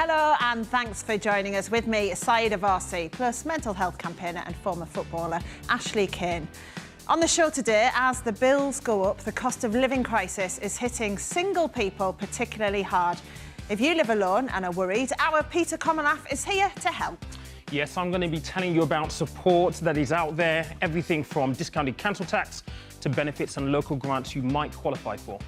Hello and thanks for joining us. With me, Saeed Avarsi, plus mental health campaigner and former footballer Ashley Kane. On the show today, as the bills go up, the cost of living crisis is hitting single people particularly hard. If you live alone and are worried, our Peter Commonwealth is here to help. Yes, I'm going to be telling you about support that is out there, everything from discounted council tax to benefits and local grants you might qualify for.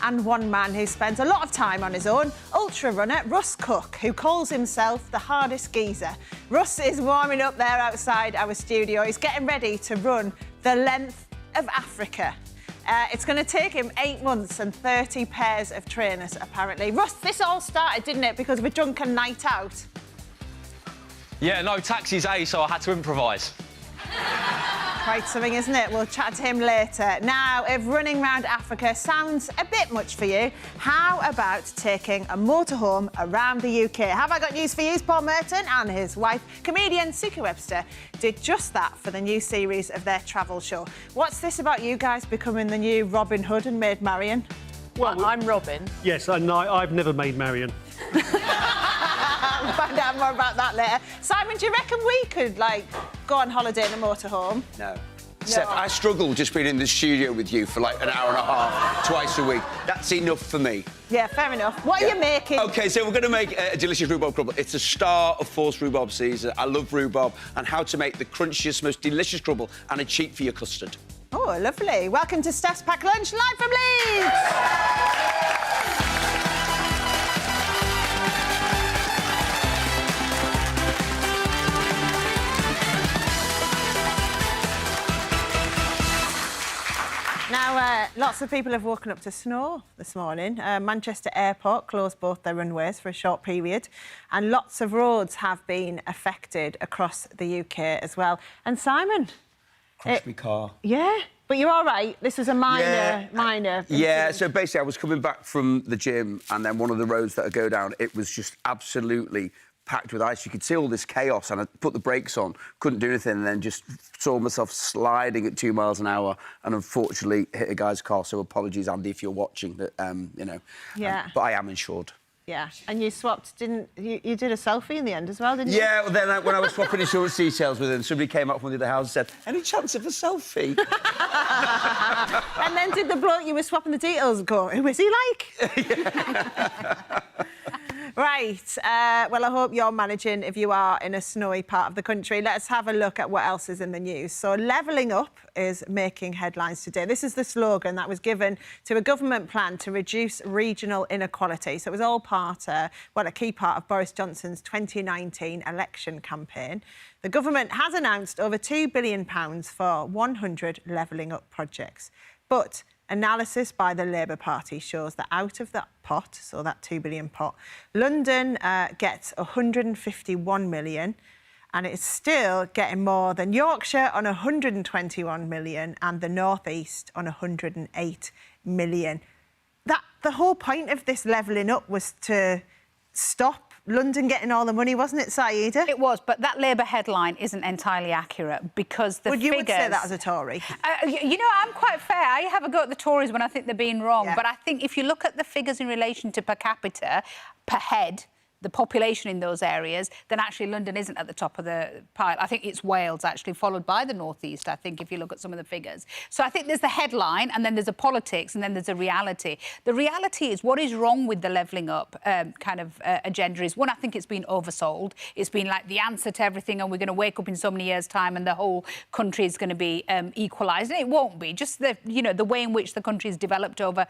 And one man who spends a lot of time on his own, ultra runner Russ Cook, who calls himself the hardest geezer. Russ is warming up there outside our studio. He's getting ready to run the length of Africa. It's going to take him 8 months and 30 pairs of trainers, apparently. Russ, this all started, didn't it, because of a drunken night out? Yeah, no taxis, so I had to improvise. Quite something, isn't it? We'll chat to him later. Now, if running around Africa sounds a bit much for you, how about taking a motorhome around the UK? Have I got news for you? Paul Merton and his wife, comedian Suki Webster, did just that for the new series of their travel show. What's this about you guys becoming the new Robin Hood and Maid Marian? Well, I'm Robin. Yes, and I've never made Marion. We'll find out more about that later. Simon, do you reckon we could, go on holiday in a motorhome? No. Steph, I struggle just being in the studio with you for an hour and a half, twice a week. That's enough for me. Yeah, fair enough. What are you making? OK, so we're going to make a delicious rhubarb crumble. It's a star of forced rhubarb season. I love rhubarb and how to make the crunchiest, most delicious crumble and a cheat for your custard. Oh, lovely. Welcome to Steph's Packed Lunch, live from Leeds! Now, lots of people have woken up to snow this morning. Manchester Airport closed both their runways for a short period, and lots of roads have been affected across the UK as well. And Simon... Crashed my car. Yeah, but you're all right. This was a minor... Yeah, so basically I was coming back from the gym and then one of the roads that I go down, it was just absolutely packed with ice. You could see all this chaos and I put the brakes on, couldn't do anything, and then just saw myself sliding at 2 miles an hour and unfortunately hit a guy's car. So apologies, Andy, if you're watching, that, Yeah. But I am insured. Yeah, and you swapped, didn't you? You did a selfie in the end as well, didn't you? Yeah, well, then when I was swapping insurance details with him, somebody came up from the other house and said, "Any chance of a selfie?" And then did the bloke you were swapping the details go, who was he like? Right, well, I hope you're managing if you are in a snowy part of the country. Let's have a look at what else is in the news. So, levelling up is making headlines today. This is the slogan that was given to a government plan to reduce regional inequality. So it was all part, a key part of Boris Johnson's 2019 election campaign. The government has announced over £2 billion for 100 levelling up projects. But analysis by the Labour Party shows that out of that pot, so that £2 billion pot, London gets 151 million, and it's still getting more than Yorkshire on 121 million and the North East on 108 million. The whole point of this levelling up was to stop London getting all the money, wasn't it, Saida? It was, but that Labour headline isn't entirely accurate because the figures... You would say that as a Tory? You know, I'm quite fair. I have a go at the Tories when I think they're being wrong. Yeah. But I think if you look at the figures in relation to per capita, per head, the population in those areas, then actually London isn't at the top of the pile. I think it's Wales, actually, followed by the North East, I think, if you look at some of the figures. So I think there's the headline, and then there's a politics, and then there's a reality. The reality is what is wrong with the levelling up agenda is, one, I think it's been oversold. It's been like the answer to everything, and we're going to wake up in so many years' time and the whole country is going to be equalised. And it won't be. Just the way in which the country's developed over,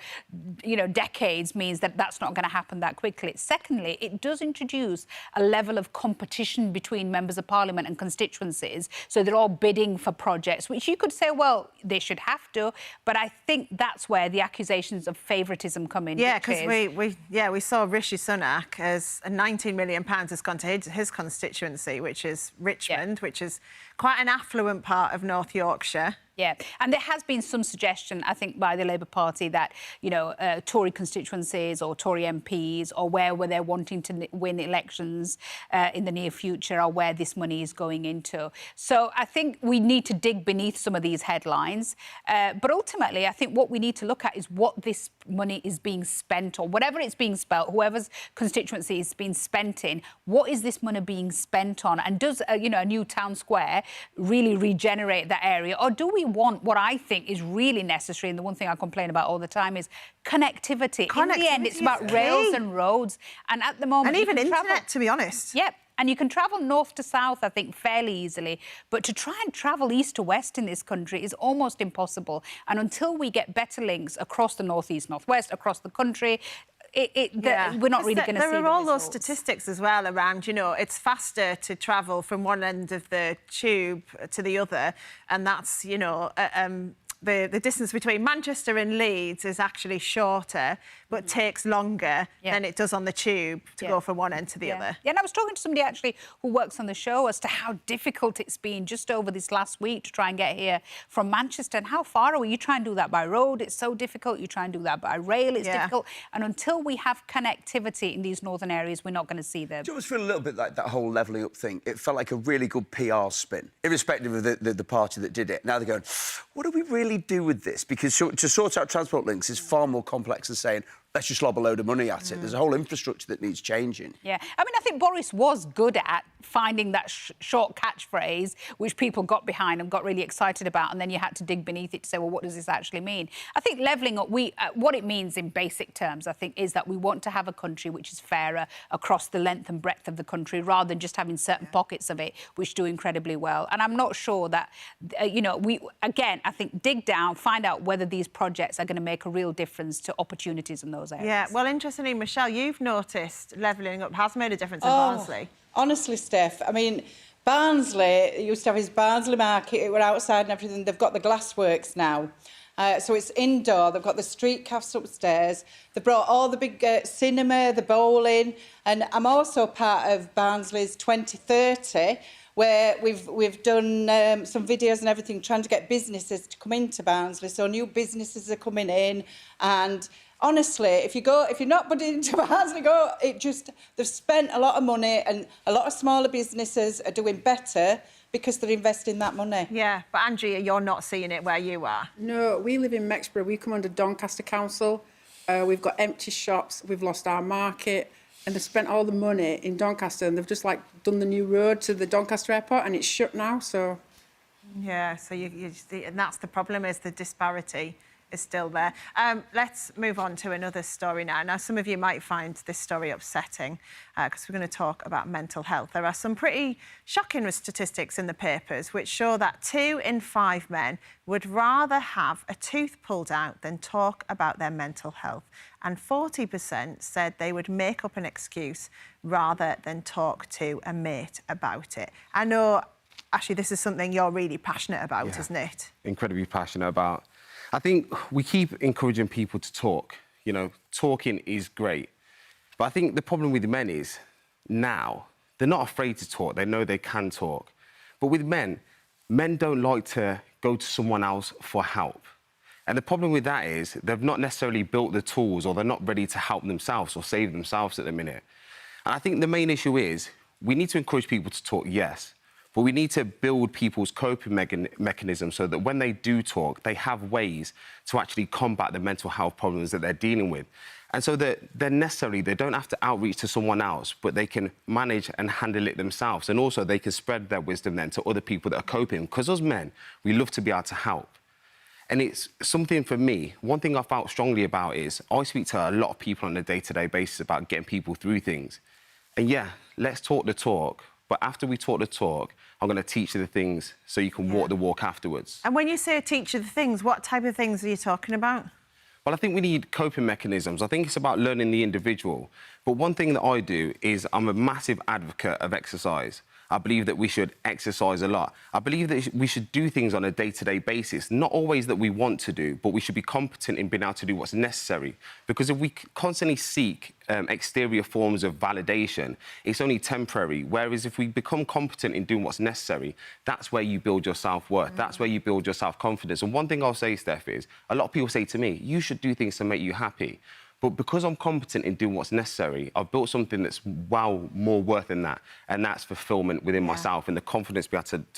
decades means that that's not going to happen that quickly. Secondly, it does introduce a level of competition between members of parliament and constituencies, so they're all bidding for projects, which you could say, well, they should have to, but I think that's where the accusations of favouritism come in. Yeah, because we saw Rishi Sunak as £19 million has gone to his constituency, which is Richmond, which is quite an affluent part of North Yorkshire. Yeah, and there has been some suggestion, I think, by the Labour Party that, you know, Tory constituencies or Tory MPs or where they're wanting to win elections in the near future are where this money is going into. So I think we need to dig beneath some of these headlines. But ultimately, I think what we need to look at is what this money is being spent on, whatever it's being spent, whoever's constituency is being spent in, what is this money being spent on? And does, you know, a new town square really regenerate that area? Or do we want what I think is really necessary, and the one thing I complain about all the time is connectivity. In the end, it's about rails and roads. And at the moment... And even internet, to be honest. Yep. And you can travel north to south, I think, fairly easily. But to try and travel east to west in this country is almost impossible. And until we get better links across the northeast, northwest, across the country... we're not really going to see There are all those statistics as well around, you know, it's faster to travel from one end of the tube to the other, and that's, you know, the distance between Manchester and Leeds is actually shorter, but takes longer than it does on the tube to go from one end to the other. Yeah, and I was talking to somebody actually who works on the show as to how difficult it's been just over this last week to try and get here from Manchester. And how far are we? You try and do that by road, it's so difficult. You try and do that by rail, it's difficult. And until we have connectivity in these northern areas, we're not going to see them. Do you always feel a little bit like that whole levelling up thing? It felt like a really good PR spin, irrespective of the party that did it. Now they're going, what do we really do with this? Because to sort out transport links is far more complex than saying, let's just lob a load of money at it. There's a whole infrastructure that needs changing. Yeah, I mean, I think Boris was good at finding that short catchphrase, which people got behind and got really excited about, and then you had to dig beneath it to say, well, what does this actually mean? I think levelling up, what it means in basic terms, I think, is that we want to have a country which is fairer across the length and breadth of the country, rather than just having certain pockets of it which do incredibly well. And I'm not sure that, you know, I think, dig down, find out whether these projects are going to make a real difference to opportunities in those areas. Yeah, well, interestingly, Michelle, you've noticed levelling up has made a difference in Barnsley. Honestly, Steph, I mean, Barnsley used to have his Barnsley market, we're outside and everything. They've got the glassworks now. So it's indoor, they've got the street cafes upstairs, they've brought all the big cinema, the bowling, and I'm also part of Barnsley's 2030, where we've done some videos and everything, trying to get businesses to come into Barnsley. So new businesses are coming in, and honestly, if you're not putting into Barnsley, they've spent a lot of money, and a lot of smaller businesses are doing better because they're investing that money. Yeah, but Andrea, you're not seeing it where you are. No, we live in Mexborough. We come under Doncaster Council. We've got empty shops. We've lost our market. And they've spent all the money in Doncaster, and they've just, like, done the new road to the Doncaster airport, and it's shut now, so... Yeah, so and that's the problem, is the disparity is still there. Let's move on to another story now. Now, some of you might find this story upsetting because we're going to talk about mental health. There are some pretty shocking statistics in the papers which show that 2 in 5 men would rather have a tooth pulled out than talk about their mental health. And 40% said they would make up an excuse rather than talk to a mate about it. I know, actually, this is something you're really passionate about, isn't it? Incredibly passionate about. I think we keep encouraging people to talk. You know, talking is great. But I think the problem with men is, now, they're not afraid to talk. They know they can talk. But with men don't like to go to someone else for help. And the problem with that is they've not necessarily built the tools, or they're not ready to help themselves or save themselves at the minute. And I think the main issue is we need to encourage people to talk, yes, but we need to build people's coping mechanisms so that when they do talk, they have ways to actually combat the mental health problems that they're dealing with. And so that they don't have to outreach to someone else, but they can manage and handle it themselves. And also they can spread their wisdom then to other people that are coping. Because as men, we love to be able to help. And it's something for me, one thing I felt strongly about is I speak to a lot of people on a day-to-day basis about getting people through things. And yeah, let's talk the talk. But after we talk the talk, I'm going to teach you the things so you can walk the walk afterwards. And when you say teach you the things, what type of things are you talking about? Well, I think we need coping mechanisms. I think it's about learning the individual. But one thing that I do is I'm a massive advocate of exercise. I believe that we should exercise a lot. I believe that we should do things on a day-to-day basis, not always that we want to do, but we should be competent in being able to do what's necessary. Because if we constantly seek exterior forms of validation, it's only temporary. Whereas if we become competent in doing what's necessary, that's where you build your self-worth. That's where you build your self-confidence. And one thing I'll say, Steph, is a lot of people say to me, you should do things to make you happy. But because I'm competent in doing what's necessary, I've built something that's, more worth than that. And that's fulfilment within myself and the confidence to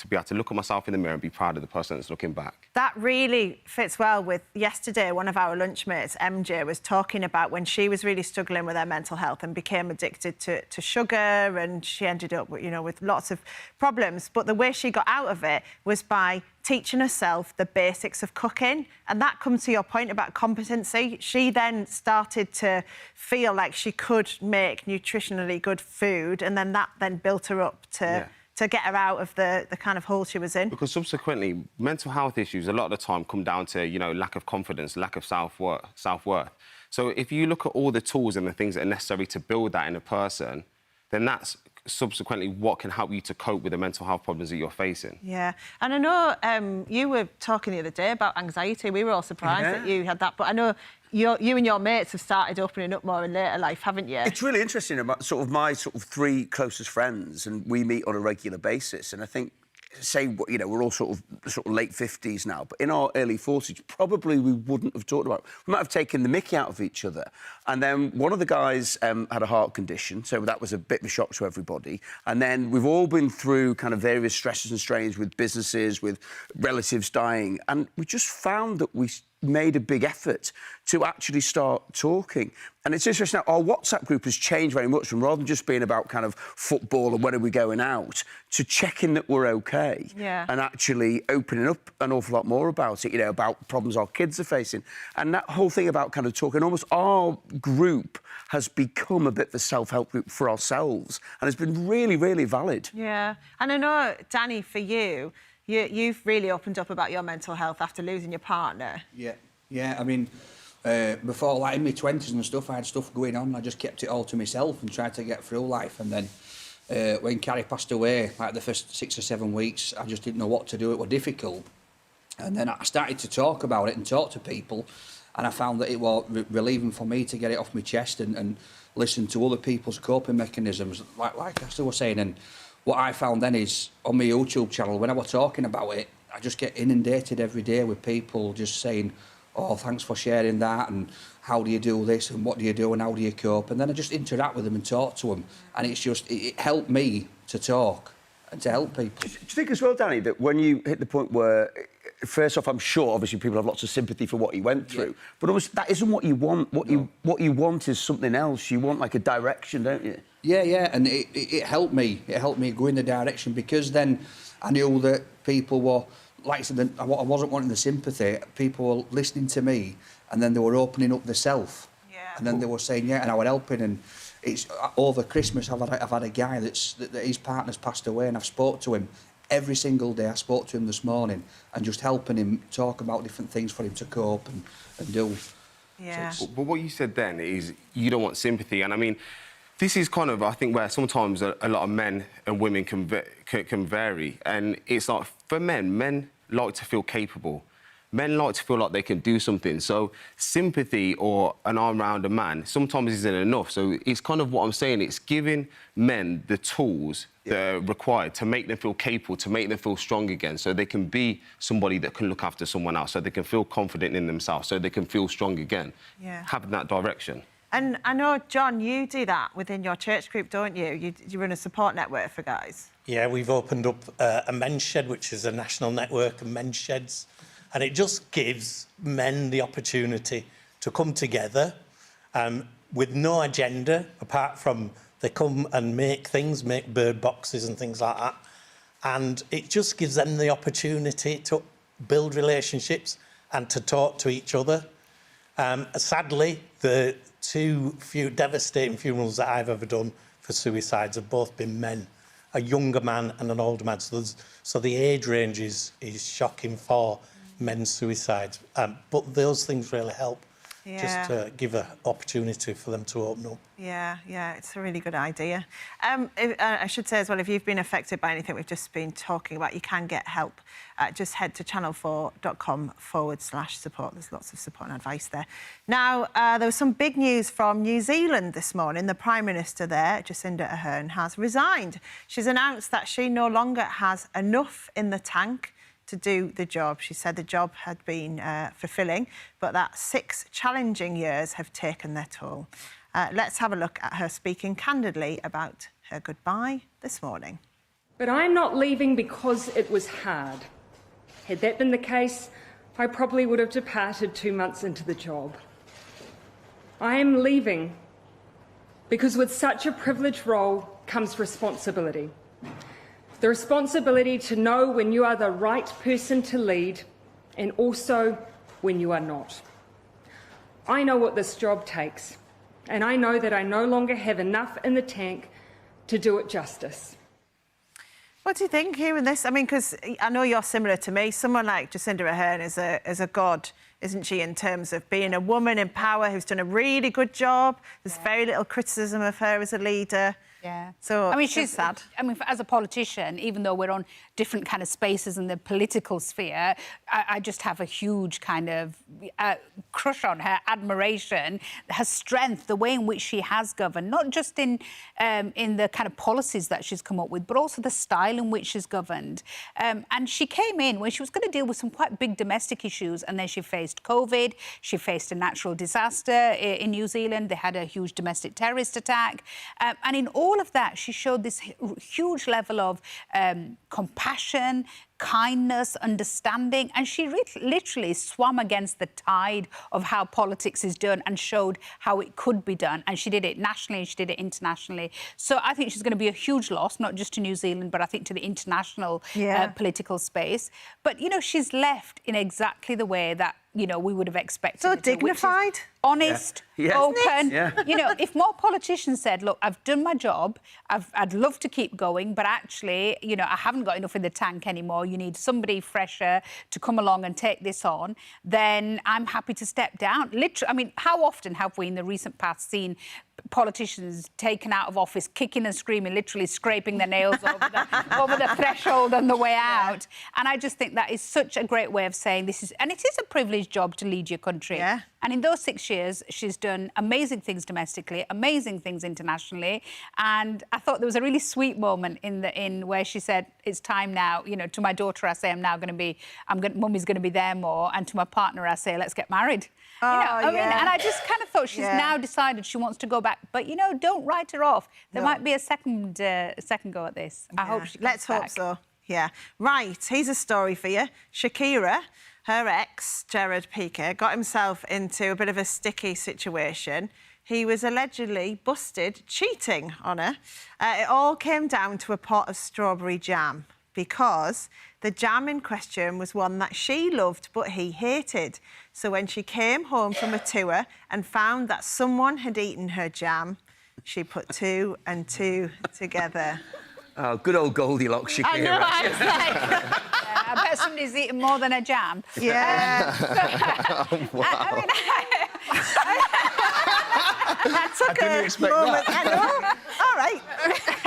be able to look at myself in the mirror and be proud of the person that's looking back. That really fits well with yesterday. One of our lunch mates, MJ, was talking about when she was really struggling with her mental health and became addicted to sugar, and she ended up, with lots of problems. But the way she got out of it was by teaching herself the basics of cooking. And that comes to your point about competency. She then started to feel like she could make nutritionally good food, and then that built her up to get her out of the kind of hole she was in. Because subsequently, mental health issues a lot of the time come down to, lack of confidence, lack of self-worth. So if you look at all the tools and the things that are necessary to build that in a person, then that's subsequently what can help you to cope with the mental health problems that you're facing. Yeah, and I know you were talking the other day about anxiety. We were all surprised that you had that, but I know you and your mates have started opening up more in later life, haven't you? It's really interesting about my three closest friends, and we meet on a regular basis, and I think, we're all sort of late 50s now, but in our early 40s, probably we wouldn't have talked about it. We might have taken the mickey out of each other. And then one of the guys had a heart condition, so that was a bit of a shock to everybody. And then we've all been through kind of various stresses and strains with businesses, with relatives dying, and we just found that we made a big effort to actually start talking. And it's interesting now, our WhatsApp group has changed very much from rather than just being about kind of football and when are we going out, to checking that we're OK. Yeah. And actually opening up an awful lot more about it, about problems our kids are facing. And that whole thing about kind of talking, almost our group has become a bit of a self-help group for ourselves, and it's been really, really valid. Yeah. And I know, Danny, for you've really opened up about your mental health after losing your partner. Yeah. I mean, before, like in my 20s and stuff, I had stuff going on. I just kept it all to myself and tried to get through life. And then when Carrie passed away, like the first 6 or 7 weeks, I just didn't know what to do. It was difficult. And then I started to talk about it and talk to people. And I found that it was relieving for me to get it off my chest and listen to other people's coping mechanisms, like Esther was saying. And what I found then is, on my YouTube channel, when I was talking about it, I just get inundated every day with people just saying, oh, thanks for sharing that, and how do you do this, and what do you do, and how do you cope? And then I just interact with them and talk to them. And it helped me to talk and to help people. Do you think as well, Danny, that when you hit the point where, first off, I'm sure, obviously, people have lots of sympathy for what you went through, but almost that isn't what you want. What you want is something else. You want, like, a direction, don't you? Yeah, and it helped me. It helped me go in the direction, because then I knew that people were, like I said, I wasn't wanting the sympathy. People were listening to me, and then they were opening up themselves. Yeah. And then they were saying, and I was helping. And it's over Christmas, I've had a guy that his partner's passed away, and I've spoke to him every single day. I spoke to him this morning, and just helping him talk about different things for him to cope and do. Yeah. But what you said then is you don't want sympathy, and I mean, this is kind of, I think, where sometimes a lot of men and women can vary. And it's like, for men like to feel capable. Men like to feel like they can do something. So sympathy or an arm around a man sometimes isn't enough. So it's kind of what I'm saying. It's giving men the tools that are required to make them feel capable, to make them feel strong again, so they can be somebody that can look after someone else, so they can feel confident in themselves, so they can feel strong again. Yeah. Having that direction. And I know, John, you do that within your church group, don't you? You run a support network for guys. Yeah, we've opened up a men's shed, which is a national network of men's sheds. And it just gives men the opportunity to come together with no agenda, apart from they come and make things, make bird boxes and things like that. And it just gives them the opportunity to build relationships and to talk to each other. Sadly, the two devastating funerals that I've ever done for suicides have both been men, a younger man and an older man. So the age range is shocking for men's suicides. But those things really help. just to give an opportunity for them to open up. Yeah, it's a really good idea. I should say as well, if you've been affected by anything we've just been talking about, you can get help. Just head to channel4.com/support. There's lots of support and advice there. Now, there was some big news from New Zealand this morning. The Prime Minister there, Jacinda Ardern, has resigned. She's announced that she no longer has enough in the tank to do the job. She said the job had been fulfilling, but that 6 challenging years have taken their toll. Let's have a look at her speaking candidly about her goodbye this morning. But I'm not leaving because it was hard. Had that been the case, I probably would have departed 2 months into the job. I am leaving because with such a privileged role comes responsibility. The responsibility to know when you are the right person to lead and also when you are not. I know what this job takes, and I know that I no longer have enough in the tank to do it justice. What do you think hearing this? I mean, because I know you're similar to me. Someone like Jacinda Ardern is a god, isn't she, in terms of being a woman in power who's done a really good job. There's very little criticism of her as a leader. Yeah. So I mean, she's sad. I mean, as a politician, even though we're on different kind of spaces in the political sphere, I just have a huge kind of crush on her, admiration, her strength, the way in which she has governed, not just in the kind of policies that she's come up with, but also the style in which she's governed. And she came in when she was going to deal with some quite big domestic issues, and then she faced COVID, she faced a natural disaster in New Zealand, they had a huge domestic terrorist attack, and in all of that, she showed this huge level of compassion, kindness, understanding, and she literally swam against the tide of how politics is done and showed how it could be done. And she did it nationally and she did it internationally. So I think she's going to be a huge loss, not just to New Zealand, but I think to the international political space. But, you know, she's left in exactly the way that, you know, we would have expected. So dignified. Honest, Yeah. open. Yeah. You know, if more politicians said, look, I've done my job, I'd love to keep going, but actually, you know, I haven't got enough in the tank anymore, you need somebody fresher to come along and take this on, then I'm happy to step down. Literally, I mean, how often have we in the recent past seen politicians taken out of office, kicking and screaming, literally scraping their nails over the threshold on the way out? And I just think that is such a great way of saying this is, and it is a privileged job to lead your country. Yeah. And in those 6 years, she's done amazing things domestically, amazing things internationally. And I thought there was a really sweet moment in where she said, it's time now, you know, to my daughter, I say, Mummy's going to be there more. And to my partner, I say, let's get married. Oh, you know, I mean, yeah. and I just kind of thought she's now decided she wants to go back. But, you know, don't write her off. There might be a second go at this. I hope she comes Let's hope back. so. Yeah. Right, here's a story for you. Shakira, her ex, Gerard Piqué, got himself into a bit of a sticky situation. He was allegedly busted cheating on her. It all came down to a pot of strawberry jam because the jam in question was one that she loved but he hated. So when she came home from a tour and found that someone had eaten her jam, she put 2 and 2 together. Oh, good old Goldilocks, Shakira. I know, I was like... I bet somebody's eaten more than a jam. Yeah. I mean, that took a moment. I know. All right.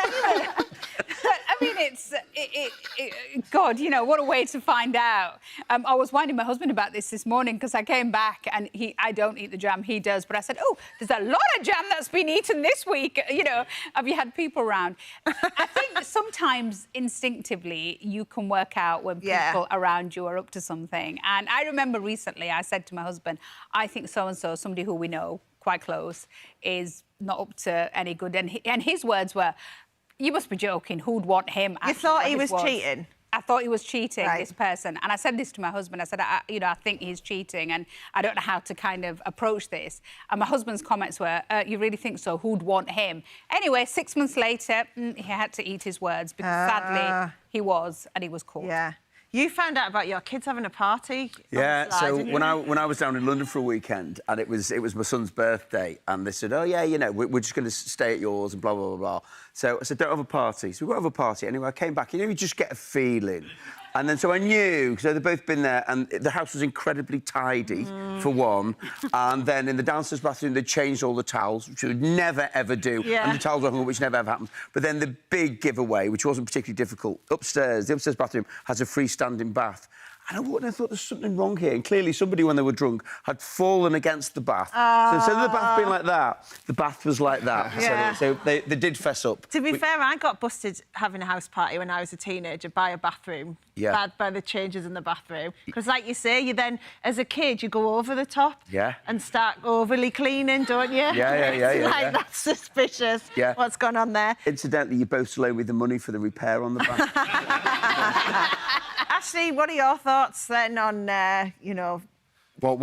Anyway. I mean, God, you know, what a way to find out. I was winding my husband about this morning because I came back and I don't eat the jam, he does. But I said, oh, there's a lot of jam that's been eaten this week. You know, have you had people around? I think sometimes instinctively you can work out when people around you are up to something. And I remember recently I said to my husband, I think so-and-so, somebody who we know quite close, is not up to any good. And his words were, you must be joking. Who'd want him? You thought he was cheating? I thought he was cheating, this person. And I said this to my husband. I said, I think he's cheating and I don't know how to kind of approach this. And my husband's comments were, you really think so? Who'd want him? Anyway, 6 months later, he had to eat his words because sadly he was caught. Yeah. You found out about your kids having a party. Yeah, slide, so didn't when you? I was down in London for a weekend and it was my son's birthday and they said, oh, yeah, you know, we're just going to stay at yours and blah, blah, blah, blah. So I said, don't have a party. So we got to have a party. Anyway, I came back. You know, you just get a feeling And then so I knew, because they'd both been there, and the house was incredibly tidy, for one. And then in the downstairs bathroom, they changed all the towels, which we would never, ever do. Yeah. And the towels were hung up, which never, ever happened. But then the big giveaway, which wasn't particularly difficult, upstairs, the upstairs bathroom has a freestanding bath. And I walked in and thought, there's something wrong here. And clearly somebody, when they were drunk, had fallen against the bath. So instead of the bath being like that, the bath was like that. Yeah. So they did fess up. To be fair, I got busted having a house party when I was a teenager by a bathroom. Yeah. By the changes in the bathroom. Because, like you say, you then, as a kid, you go over the top. Yeah. And start overly cleaning, don't you? Yeah. It's like, that's suspicious. Yeah. What's gone on there? Incidentally, you're both alone with the money for the repair on the bath. Ashley, what are your thoughts then on, Well,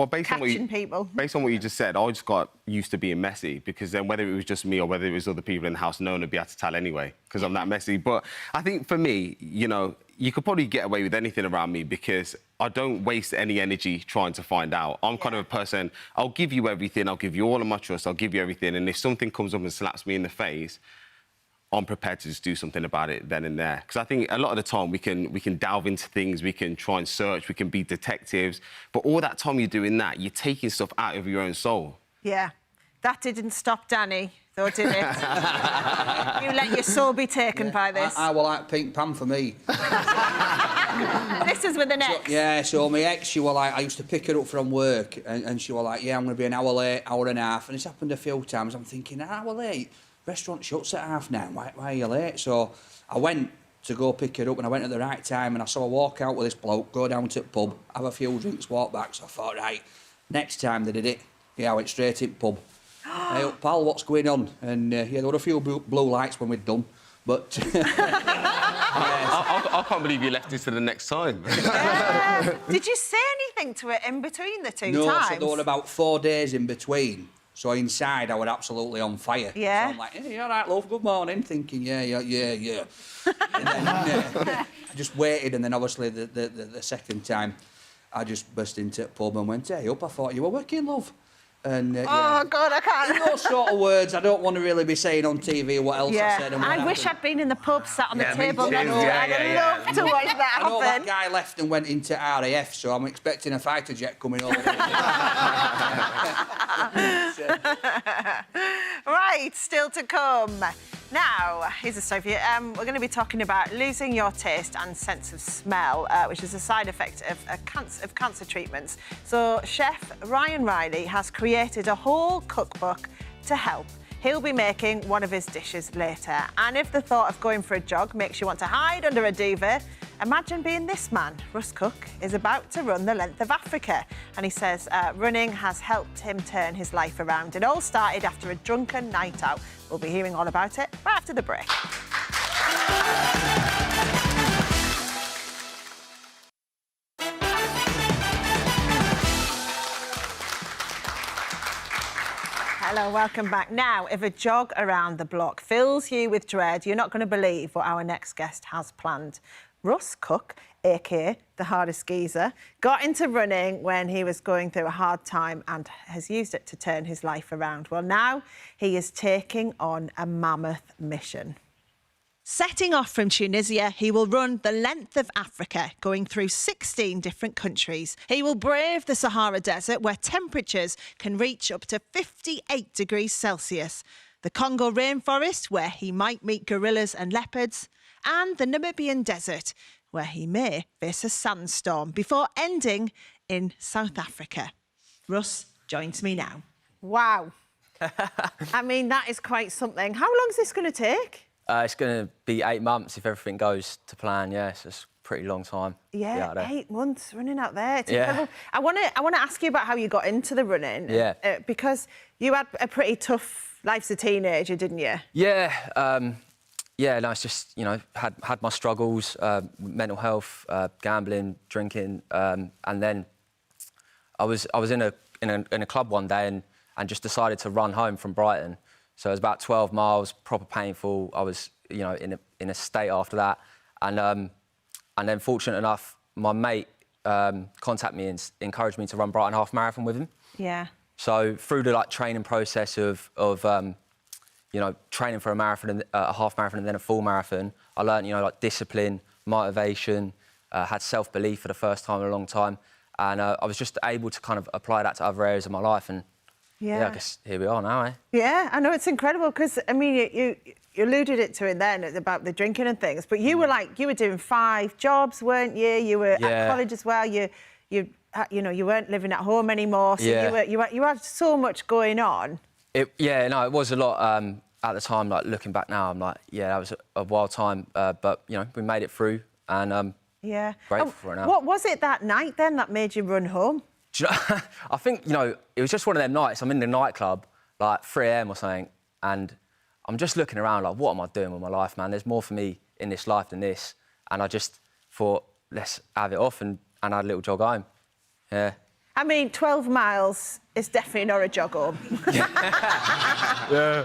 based on what catching people? Based on what you just said, I just got used to being messy, because then whether it was just me or whether it was other people in the house, no one would be able to tell anyway, because I'm that messy. But I think for me, you could probably get away with anything around me because I don't waste any energy trying to find out. I'm kind of a person, I'll give you everything, I'll give you all of my trust, I'll give you everything, and if something comes up and slaps me in the face, I'm prepared to just do something about it then and there. Because I think a lot of the time we can delve into things, we can try and search, we can be detectives, but all that time you're doing that, you're taking stuff out of your own soul. Yeah. That didn't stop Danny, though, did it? You let your soul be taken by this. I will like Pink Pan for me. This is with an ex. So my ex, she was like, I used to pick her up from work, and she was like, yeah, I'm going to be an hour late, hour and a half, and it's happened a few times. I'm thinking, an hour late? Restaurant shuts at 9:30, why are you late? So I went to go pick her up, and I went at the right time, and I saw her walk out with this bloke, go down to the pub, have a few drinks, walk back. So I thought, right, next time they did it, I went straight in the pub. Hey, up, pal, what's going on? And there were a few blue lights when we'd done, but... I can't believe you left this to the next time. Did you say anything to it in between the two times? No, so there were about 4 days in between. So inside, I was absolutely on fire. Yeah. So I'm like, hey, you all right, love? Good morning. Thinking, yeah. And then I just waited, and then obviously the second time, I just burst into the pub and went, hey, up, I thought you were working, love. And, oh, God, I can't. Those sort of words I don't want to really be saying on TV what else I said. And I wish I'd been in the pub, sat on the table me too. next to it. I'd love to watch that I know that happen. guy left and went into RAF, so I'm expecting a fighter jet coming over. Right, still to come. Now, here's a story for you. We're going to be talking about losing your taste and sense of smell, which is a side effect of cancer treatments. So, Chef Ryan Riley has created a whole cookbook to help. He'll be making one of his dishes later. And if the thought of going for a jog makes you want to hide under a duvet, imagine being this man. Russ Cook is about to run the length of Africa. And he says running has helped him turn his life around. It all started after a drunken night out. We'll be hearing all about it right after the break. Hello, welcome back. Now, if a jog around the block fills you with dread, you're not going to believe what our next guest has planned. Russ Cook, a.k.a. the hardest geezer, got into running when he was going through a hard time and has used it to turn his life around. Well, now he is taking on a mammoth mission. Setting off from Tunisia, he will run the length of Africa, going through 16 different countries. He will brave the Sahara Desert, where temperatures can reach up to 58 degrees Celsius, the Congo rainforest, where he might meet gorillas and leopards, and the Namibian desert, where he may face a sandstorm, before ending in South Africa. Russ joins me now. Wow. I mean, that is quite something. How long is this going to take? It's going to be 8 months if everything goes to plan, yeah, so it's a pretty long time. Yeah, 8 months running out there. It's Yeah. incredible. I want to ask you about how you got into the running. Yeah. Because you had a pretty tough life as a teenager, didn't you? Yeah, no, it's just, had my struggles, mental health, gambling, drinking, and then I was in a club one day and just decided to run home from Brighton. So it was about 12 miles, proper painful. I was, in a state after that. And then fortunate enough, my mate contacted me and encouraged me to run Brighton half marathon with him. Yeah. So through the training process of training for a marathon, a half marathon and then a full marathon, I learned, discipline, motivation, had self-belief for the first time in a long time, and I was just able to kind of apply that to other areas of my life, and yeah, I guess here we are now, eh? Yeah, I know, it's incredible, because, I mean, you alluded it to it then about the drinking and things, but you were doing 5 jobs, weren't you? You were at college as well. You weren't living at home anymore, so you had so much going on. It was a lot at the time. Like, looking back now, I'm like, yeah, that was a wild time, but you know, we made it through, and grateful for it now. What was it that night then that made you run home? Do you know, I think, you know, it was just one of them nights. I'm in the nightclub, like 3 a.m. or something, and I'm just looking around like, what am I doing with my life, man? There's more for me in this life than this. And I just thought, let's have it off, and I had a little jog home. Yeah. I mean, 12 miles is definitely not a jog home. Yeah.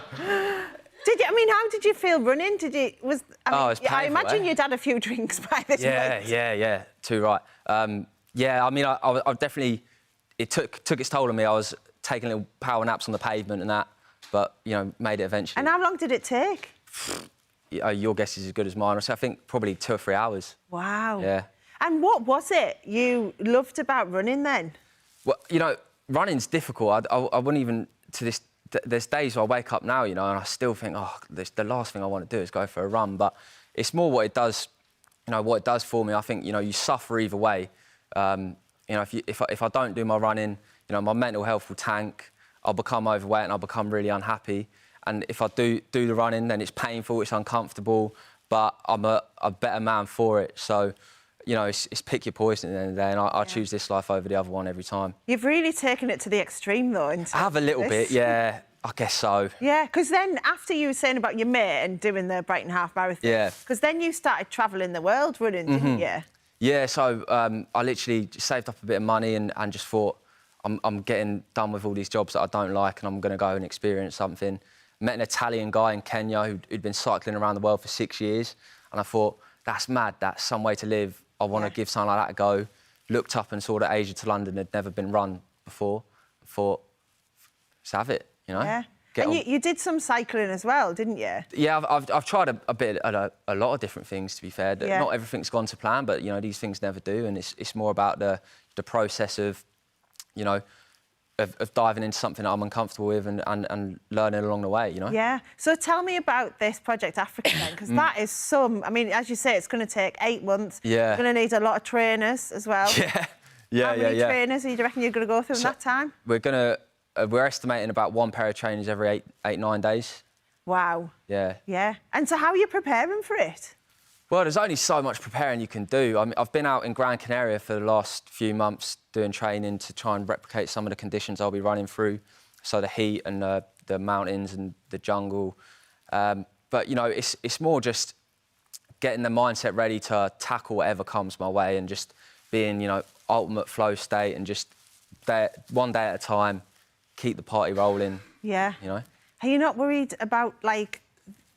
How did you feel running? It was painful, I imagine you'd had a few drinks by this point. Yeah, too right. I definitely, it took its toll on me. I was taking little power naps on the pavement and that, but, you know, made it eventually. And how long did it take? Your guess is as good as mine. I think probably 2 or 3 hours. Wow. Yeah. And what was it you loved about running then? Well, you know, running's difficult. I wouldn't even, to this, there's days where I wake up now, you know, and I still think, the last thing I want to do is go for a run. But it's more what it does, you know, what it does for me. I think, you know, you suffer either way. You know, if I don't do my running, you know, my mental health will tank. I'll become overweight and I'll become really unhappy. And if I do the running, then it's painful, it's uncomfortable, but I'm a better man for it. So, you know, it's pick your poison at the end of the day, and I choose this life over the other one every time. You've really taken it to the extreme, though, in terms I have a little bit, yeah. I guess so. Yeah, because then after you were saying about your mate and doing the Brighton Half Marathon, because then you started travelling the world running, didn't you? Yeah, so I literally saved up a bit of money and just thought, I'm getting done with all these jobs that I don't like, and I'm going to go and experience something. Met an Italian guy in Kenya who'd been cycling around the world for 6 years, and I thought, that's mad, that's some way to live. I want to give something like that a go. Looked up and saw that Asia to London had never been run before. Thought, let's have it, you know? Yeah. And you did some cycling as well, didn't you? Yeah, I've tried a lot of different things, to be fair. Yeah. Not everything's gone to plan, but, you know, these things never do, and it's more about the process of, you know, of diving into something that I'm uncomfortable with and learning along the way, you know? Yeah. So tell me about this Project Africa then, because that is I mean, as you say, it's going to take 8 months. Yeah. You're going to need a lot of trainers as well. Yeah. How many trainers do you reckon you're going to go through in that time? We're estimating about 1 pair of trainers every 8-9 days. Wow. Yeah. Yeah. And so how are you preparing for it? Well, there's only so much preparing you can do. I mean, I've been out in Gran Canaria for the last few months doing training to try and replicate some of the conditions I'll be running through. So the heat and the mountains and the jungle. But, you know, it's more just getting the mindset ready to tackle whatever comes my way and just being, you know, ultimate flow state and just one day at a time, keep the party rolling. Yeah. You know? Are you not worried about, like,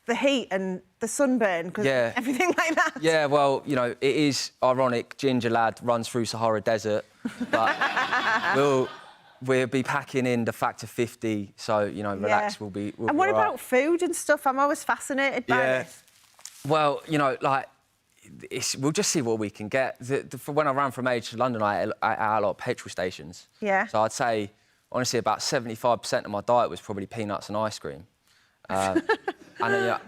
the heat and the sunburn, because everything like that? Yeah, well, you know, it is ironic. Ginger lad runs through Sahara Desert, but we'll be packing in the factor 50, so, you know, relax. We'll be and what all about right. food and stuff? I'm always fascinated by this. Well, you know, like, we'll just see what we can get. For when I ran from Age to London, I ate a lot of petrol stations. Yeah. So I'd say, honestly, about 75% of my diet was probably peanuts and ice cream. And you know,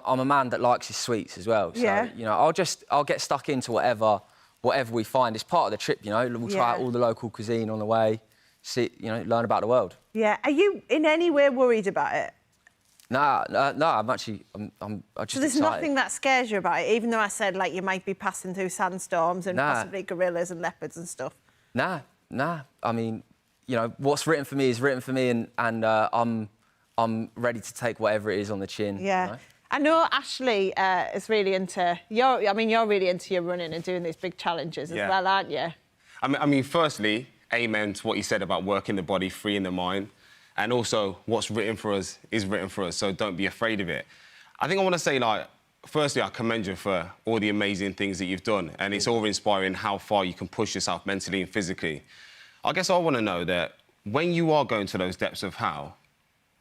I'm a man that likes his sweets as well. So, you know, I'll get stuck into whatever we find. It's part of the trip, you know. We'll try out all the local cuisine on the way, see, you know, learn about the world. Yeah. Are you in any way worried about it? No, I'm actually, I'm just So there's excited. nothing that scares you about it, even though I said, like, you might be passing through sandstorms and possibly gorillas and leopards and stuff? Nah. I mean, you know, what's written for me is written for me, and I'm ready to take whatever it is on the chin. Yeah. You know? I know Ashley is really into... you're really into your running and doing these big challenges as well, aren't you? I mean, firstly, amen to what you said about working the body, freeing the mind. And also, what's written for us is written for us, so don't be afraid of it. I think I want to say, like, firstly, I commend you for all the amazing things that you've done, and it's all inspiring how far you can push yourself mentally and physically. I guess I want to know that when you are going to those depths of how,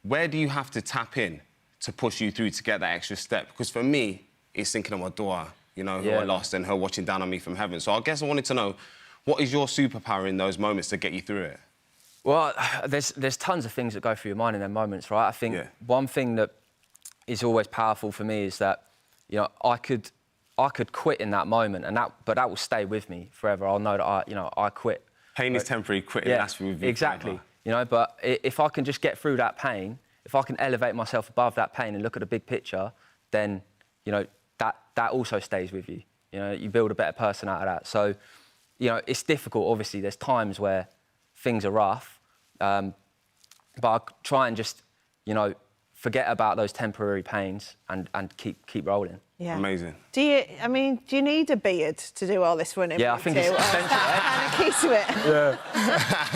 where do you have to tap in to push you through to get that extra step? Because for me, it's thinking of my daughter you know, who I lost, and her watching down on me from heaven. So I guess I wanted to know, what is your superpower in those moments to get you through it? Well, there's tons of things that go through your mind in them moments, right? I think one thing that is always powerful for me is that, you know, I could quit in that moment, but that will stay with me forever. I'll know that I quit. Pain is temporary, quitting lasts with you exactly. forever. You know, but if I can just get through that pain, if I can elevate myself above that pain and look at the big picture, then, you know, that also stays with you. You know, you build a better person out of that. So, you know, it's difficult, obviously. There's times where things are rough, but I try and just, you know, forget about those temporary pains and keep rolling. Yeah. Amazing. Do you need a beard to do all this running? Yeah, I think it's essential. Kind of key to it. Yeah.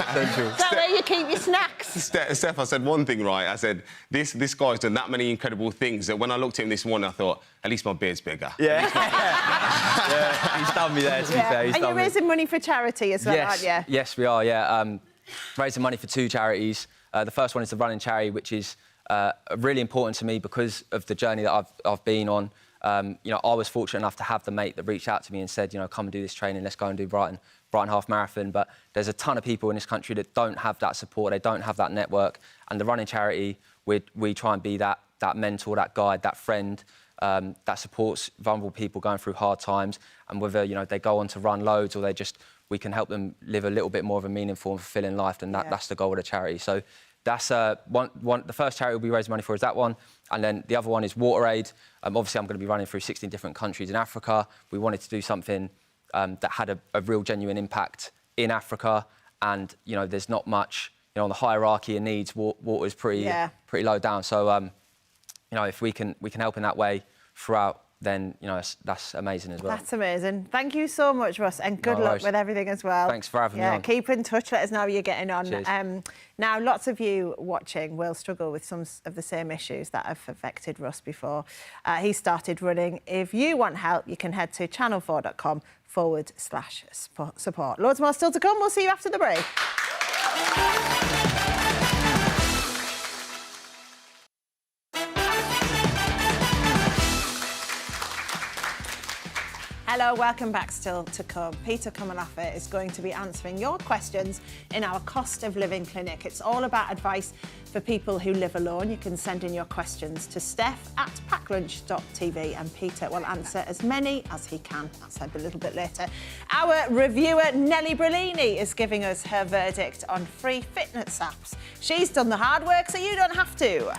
Essential. Is that where you keep your snacks? Steph, I said one thing right. I said, this guy's done that many incredible things that when I looked at him this morning, I thought, at least my beard's bigger. Yeah. Yeah, he's done me there, to be fair. And you're raising money for charity as well, aren't you? Yes, we are, yeah. Raising money for 2 charities. The first one is the running charity, which is really important to me because of the journey that I've been on. You know, I was fortunate enough to have the mate that reached out to me and said, you know, come and do this training, let's go and do Brighton Half Marathon. But there's a ton of people in this country that don't have that support, they don't have that network. And the running charity, we try and be that mentor, that guide, that friend that supports vulnerable people going through hard times. And whether, you know, they go on to run loads or we can help them live a little bit more of a meaningful and fulfilling life, then that's the goal of the charity. So that's the first charity we'll be raising money for is that one. And then the other one is WaterAid. Obviously, I'm going to be running through 16 different countries in Africa. We wanted to do something that had a real genuine impact in Africa. And, you know, there's not much, you know, on the hierarchy of needs, water is pretty low down. So, you know, if we can help in that way throughout, then, you know, that's amazing as well. That's amazing. Thank you so much, Russ, and good luck with everything as well. Thanks for having me on. Keep in touch. Let us know how you're getting on. Cheers. Now, lots of you watching will struggle with some of the same issues that have affected Russ before he started running. If you want help, you can head to channel4.com/support. Loads more still to come. We'll see you after the break. Hello, welcome back. Still to come. Peter Comalafe is going to be answering your questions in our cost of living clinic. It's all about advice for people who live alone. You can send in your questions to steph@packlunch.tv and Peter will answer as many as he can. That's a little bit later. Our reviewer, Nellie Brillini, is giving us her verdict on free fitness apps. She's done the hard work, so you don't have to.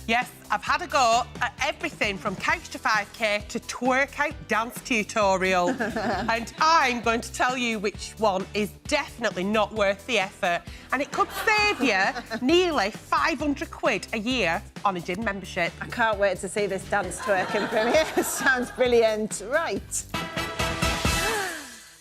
Yes, I've had a go at everything from couch to 5K to twerk out dance tutorial. And I'm going to tell you which one is definitely not worth the effort. And it could save you nearly 500 quid a year on a gym membership. I can't wait to see this dance twerking premiere. Sounds brilliant. Right.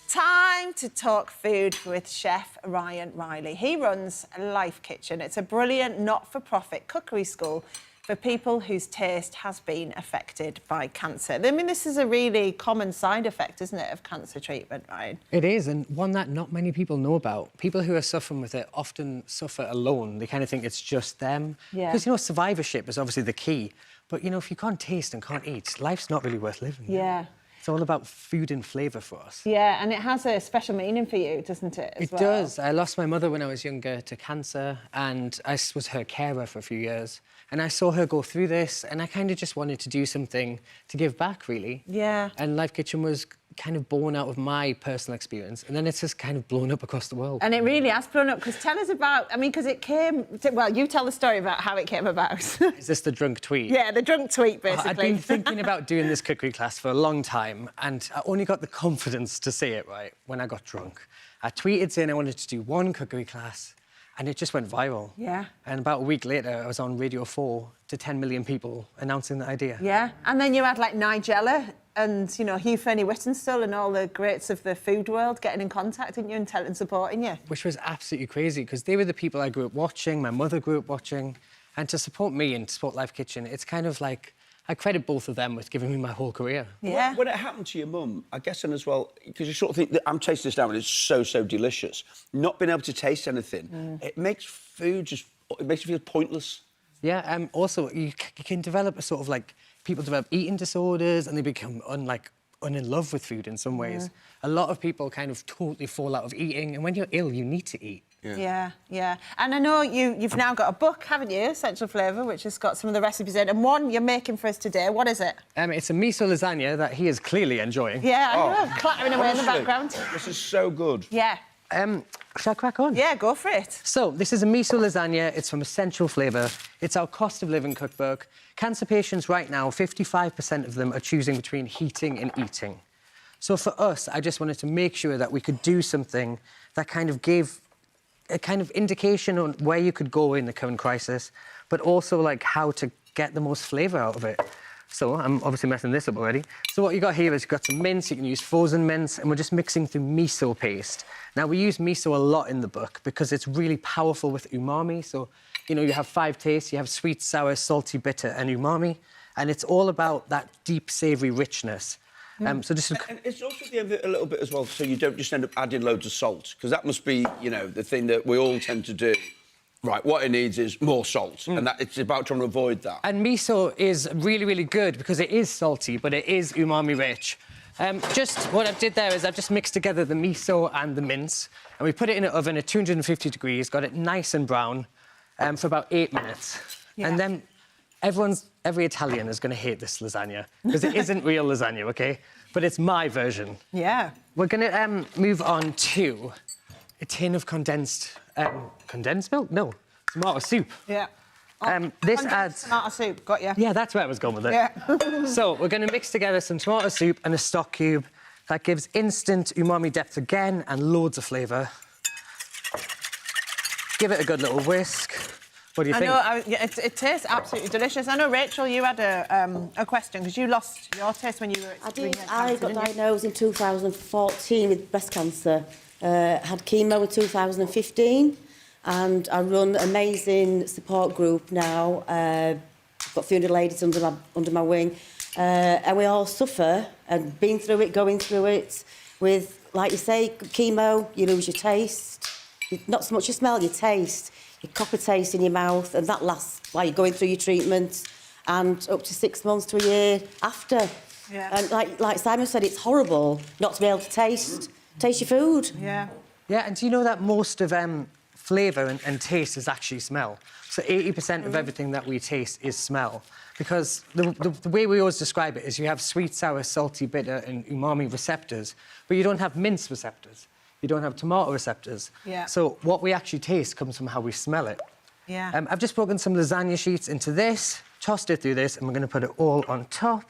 Time to talk food with Chef Ryan Riley. He runs Life Kitchen. It's a brilliant not-for-profit cookery school for people whose taste has been affected by cancer. I mean, this is a really common side effect, isn't it, of cancer treatment, Ryan? It is, and one that not many people know about. People who are suffering with it often suffer alone. They kind of think it's just them. Yeah. Because, you know, survivorship is obviously the key. But, you know, if you can't taste and can't eat, life's not really worth living. Yeah. It's all about food and flavour for us. Yeah, and it has a special meaning for you, doesn't it, as It does. I lost my mother when I was younger to cancer, and I was her carer for a few years. And I saw her go through this, and I kind of just wanted to do something to give back, really. Yeah. And Life Kitchen was kind of born out of my personal experience, and then it's just kind of blown up across the world. And it really has blown up, because tell us about, I mean, because it came, well, you tell the story about how it came about. Is this the drunk tweet? Yeah, the drunk tweet, basically. I'd been thinking about doing this cookery class for a long time, and I only got the confidence to say it, right, when I got drunk. I tweeted saying I wanted to do one cookery class, and it just went viral. Yeah. And about a week later, I was on Radio 4 to 10 million people announcing the idea. Yeah, and then you had, like, Nigella and, you know, Hugh Fernie-Whittenstill and all the greats of the food world getting in contact, didn't you, and supporting you? Which was absolutely crazy, because they were the people I grew up watching, my mother grew up watching, and to support me and to support Life Kitchen, it's kind of like I credit both of them with giving me my whole career. Yeah. When it happened to your mum, I guess, and as well, because you sort of think that I'm tasting this now and it's so, so delicious. Not being able to taste anything, it makes food just, it makes you feel pointless. Yeah, also, you can develop a sort of, like, people develop eating disorders and they become, in love with food in some ways. A lot of people kind of totally fall out of eating, and when you're ill, you need to eat. Yeah. And I know you've now got a book, haven't you, Essential Flavour, which has got some of the recipes in, and one you're making for us today. What is it? It's a miso lasagna that he is clearly enjoying. Yeah, I know, clattering away in the background. This is so good. Yeah. Shall I crack on? Yeah, go for it. So, this is a miso lasagna. It's from Essential Flavour. It's our cost of living cookbook. Cancer patients right now, 55% of them are choosing between heating and eating. So for us, I just wanted to make sure that we could do something that kind of gave a kind of indication on where you could go in the current crisis, but also like how to get the most flavour out of it. So I'm obviously messing this up already. So what you got here is you've got some mince. You can use frozen mince, and we're just mixing through miso paste. Now, we use miso a lot in the book because it's really powerful with umami. So, you know, you have 5 tastes. You have sweet, sour, salty, bitter, and umami. And it's all about that deep, savoury richness. So just... And it's also a little bit as well, so you don't just end up adding loads of salt, because that must be, you know, the thing that we all tend to do. Right, what it needs is more salt, and that it's about trying to avoid that. And miso is really, really good because it is salty, but it is umami-rich. Just what I did there is I've just mixed together the miso and the mince, and we put it in an oven at 250 degrees, got it nice and brown for about 8 minutes. Yeah. And then every Italian is going to hate this lasagna because it isn't real lasagna, OK? But it's my version. Yeah. We're going to move on to a tin of condensed milk? No, tomato soup. Yeah. This adds... tomato soup, got you. Yeah, that's where I was going with it. Yeah. So we're going to mix together some tomato soup and a stock cube. That gives instant umami depth again and loads of flavour. Give it a good little whisk. What do you think? I know, it tastes absolutely delicious. I know, Rachel, you had a question because you lost your taste when you were... I did. I got diagnosed in 2014 with breast cancer. Had chemo in 2015, and I run an amazing support group now. Got 300 ladies under my wing, and we all suffer and been through it, going through it. With, like you say, chemo, you lose your taste. Not so much your smell, your taste. Your copper taste in your mouth, and that lasts while you're going through your treatment, and up to 6 months to a year after. Yeah. And like Simon said, it's horrible not to be able to taste your food. Yeah. Yeah, and do you know that most of flavour and taste is actually smell? So 80% of everything that we taste is smell. Because the way we always describe it is you have sweet, sour, salty, bitter and umami receptors, but you don't have mince receptors. You don't have tomato receptors. Yeah. So what we actually taste comes from how we smell it. Yeah. I've just broken some lasagna sheets into this, tossed it through this, and we're going to put it all on top.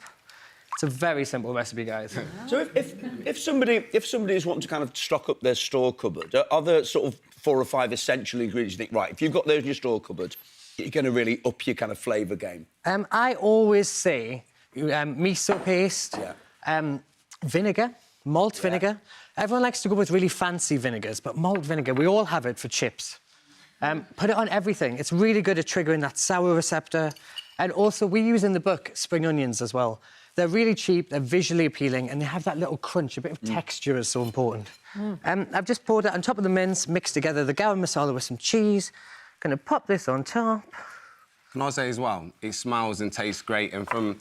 It's a very simple recipe, guys. So if somebody is wanting to kind of stock up their store cupboard, are there sort of 4 or 5 essential ingredients you think, right, if you've got those in your store cupboard, you're going to really up your kind of flavour game? I always say miso paste, vinegar, malt vinegar. Everyone likes to go with really fancy vinegars, but malt vinegar, we all have it for chips. Put it on everything. It's really good at triggering that sour receptor. And also, we use in the book spring onions as well. They're really cheap, they're visually appealing, and they have that little crunch. A bit of texture is so important. I've just poured it on top of the mince, mixed together the garam masala with some cheese. Gonna pop this on top. Can I say as well, it smells and tastes great, and from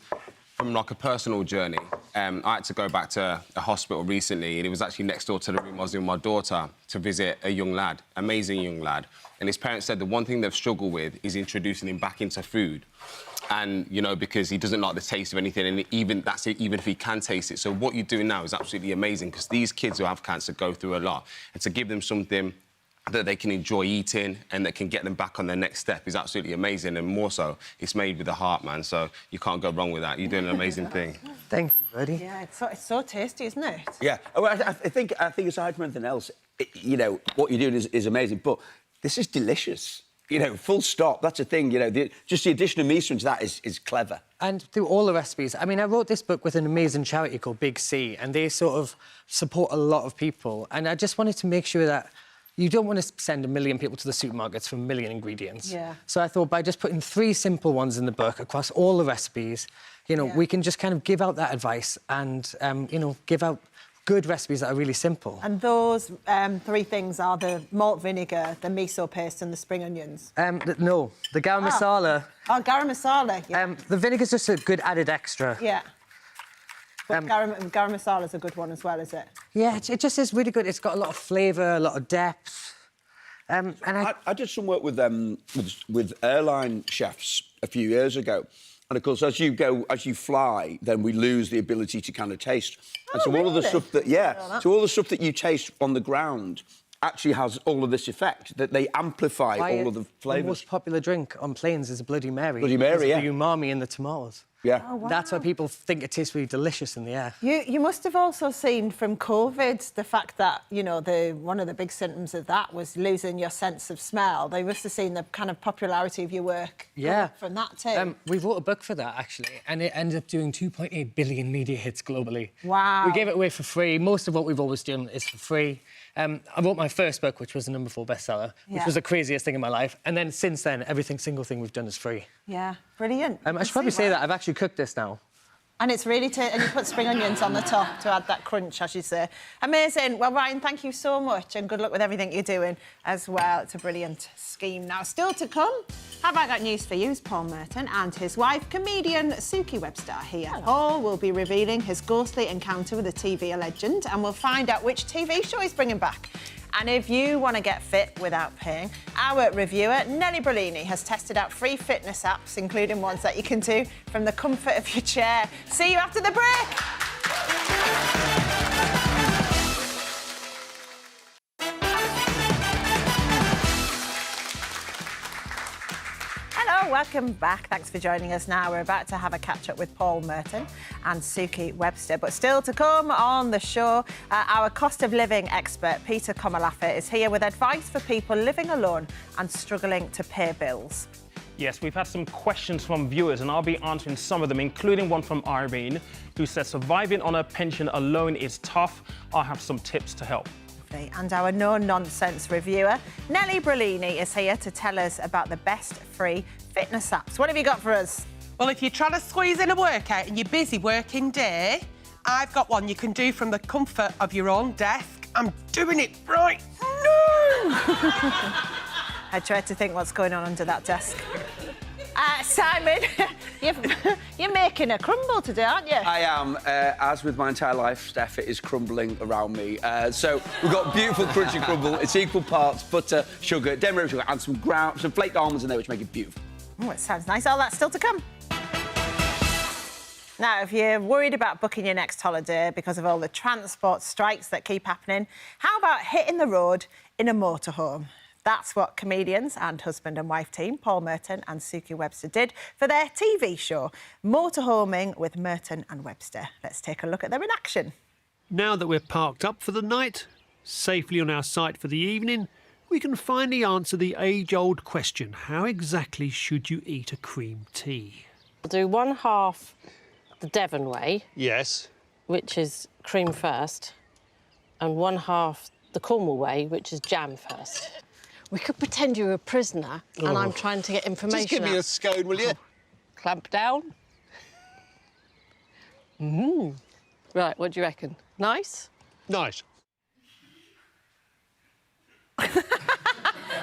like a personal journey, I had to go back to a hospital recently, and it was actually next door to the room I was with my daughter to visit a young lad, amazing young lad. And his parents said the one thing they've struggled with is introducing him back into food. And, you know, because he doesn't like the taste of anything, and even if he can taste it. So what you're doing now is absolutely amazing, because these kids who have cancer go through a lot. And to give them something that they can enjoy eating and that can get them back on their next step is absolutely amazing. And more so, it's made with the heart, man, so you can't go wrong with that. You're doing an amazing thing. Thank you, buddy. Yeah, it's so tasty, isn't it? Yeah. Well, I think aside from anything else, you know, what you're doing is amazing, but this is delicious. You know, full stop. That's a thing, you know. Just the addition of miso into that is clever. And through all the recipes, I mean, I wrote this book with an amazing charity called Big C, and they sort of support a lot of people. And I just wanted to make sure that you don't want to send 1 million people to the supermarkets for 1 million ingredients. Yeah. So I thought by just putting 3 simple ones in the book across all the recipes, you know, we can just kind of give out that advice and, you know, give out good recipes that are really simple. And those 3 things are the malt vinegar, the miso paste and the spring onions? No, the garam masala. Oh, garam masala, yeah. The vinegar's just a good added extra. Yeah. But garam masala is a good one as well, is it? Yeah, it just is really good. It's got a lot of flavour, a lot of depth. And I did some work with airline chefs a few years ago. And of course, as you fly, then we lose the ability to kind of taste. And so all of the stuff so all the stuff that you taste on the ground actually has all of this effect, that they amplify all of the flavours. The most popular drink on planes is a Bloody Mary. Bloody Mary, yeah. The umami in the tomatoes. Yeah. Oh, wow. That's why people think it tastes really delicious in the air. You must have also seen from COVID the fact that, you know, one of the big symptoms of that was losing your sense of smell. They must have seen the kind of popularity of your work from that too. We wrote a book for that, actually, and it ended up doing 2.8 billion media hits globally. Wow. We gave it away for free. Most of what we've always done is for free. I wrote my first book, which was a #4 bestseller, which was the craziest thing in my life. And then since then, single thing we've done is free. Yeah, brilliant. I should probably say that I've actually cooked this now. And it's really and you put spring onions on the top to add that crunch, as you say. Amazing. Well, Ryan, thank you so much, and good luck with everything you're doing as well. It's a brilliant scheme. Now, still to come, have I got news for you? It's Paul Merton and his wife, comedian Suki Webster, here. Hello. Paul will be revealing his ghostly encounter with a TV legend, and we'll find out which TV show he's bringing back. And if you want to get fit without paying, our reviewer, Nellie Brolini, has tested out free fitness apps, including ones that you can do from the comfort of your chair. See you after the break. Welcome back. Thanks for joining us now. We're about to have a catch-up with Paul Merton and Suki Webster. But still to come on the show, our cost of living expert, Peter Komalafe, is here with advice for people living alone and struggling to pay bills. Yes, we've had some questions from viewers, and I'll be answering some of them, including one from Irene, who says surviving on a pension alone is tough. I'll have some tips to help. And our no-nonsense reviewer, Nellie Brolini, is here to tell us about the best free fitness apps. What have you got for us? Well, if you're trying to squeeze in a workout and you're busy working day, I've got one you can do from the comfort of your own desk. I'm doing it right now! I tried to think what's going on under that desk. Simon, you're making a crumble today, aren't you? I am. As with my entire life, Steph, it is crumbling around me. So we've got beautiful crunchy crumble. It's equal parts butter, sugar, demerara sugar, and some flaked almonds in there, which make it beautiful. Oh, it sounds nice. All that's still to come. Now, if you're worried about booking your next holiday because of all the transport strikes that keep happening, how about hitting the road in a motorhome? That's what comedians and husband and wife team, Paul Merton and Suki Webster, did for their TV show, Motorhoming with Merton and Webster. Let's take a look at them in action. Now that we're parked up for the night, safely on our site for the evening, we can finally answer the age-old question, how exactly should you eat a cream tea? We'll do one half the Devon way. Yes. Which is cream first, and one half the Cornwall way, which is jam first. We could pretend you're a prisoner and I'm trying to get information. Just give me a scone, will you? Clamp down. Right, what do you reckon? Nice? Nice.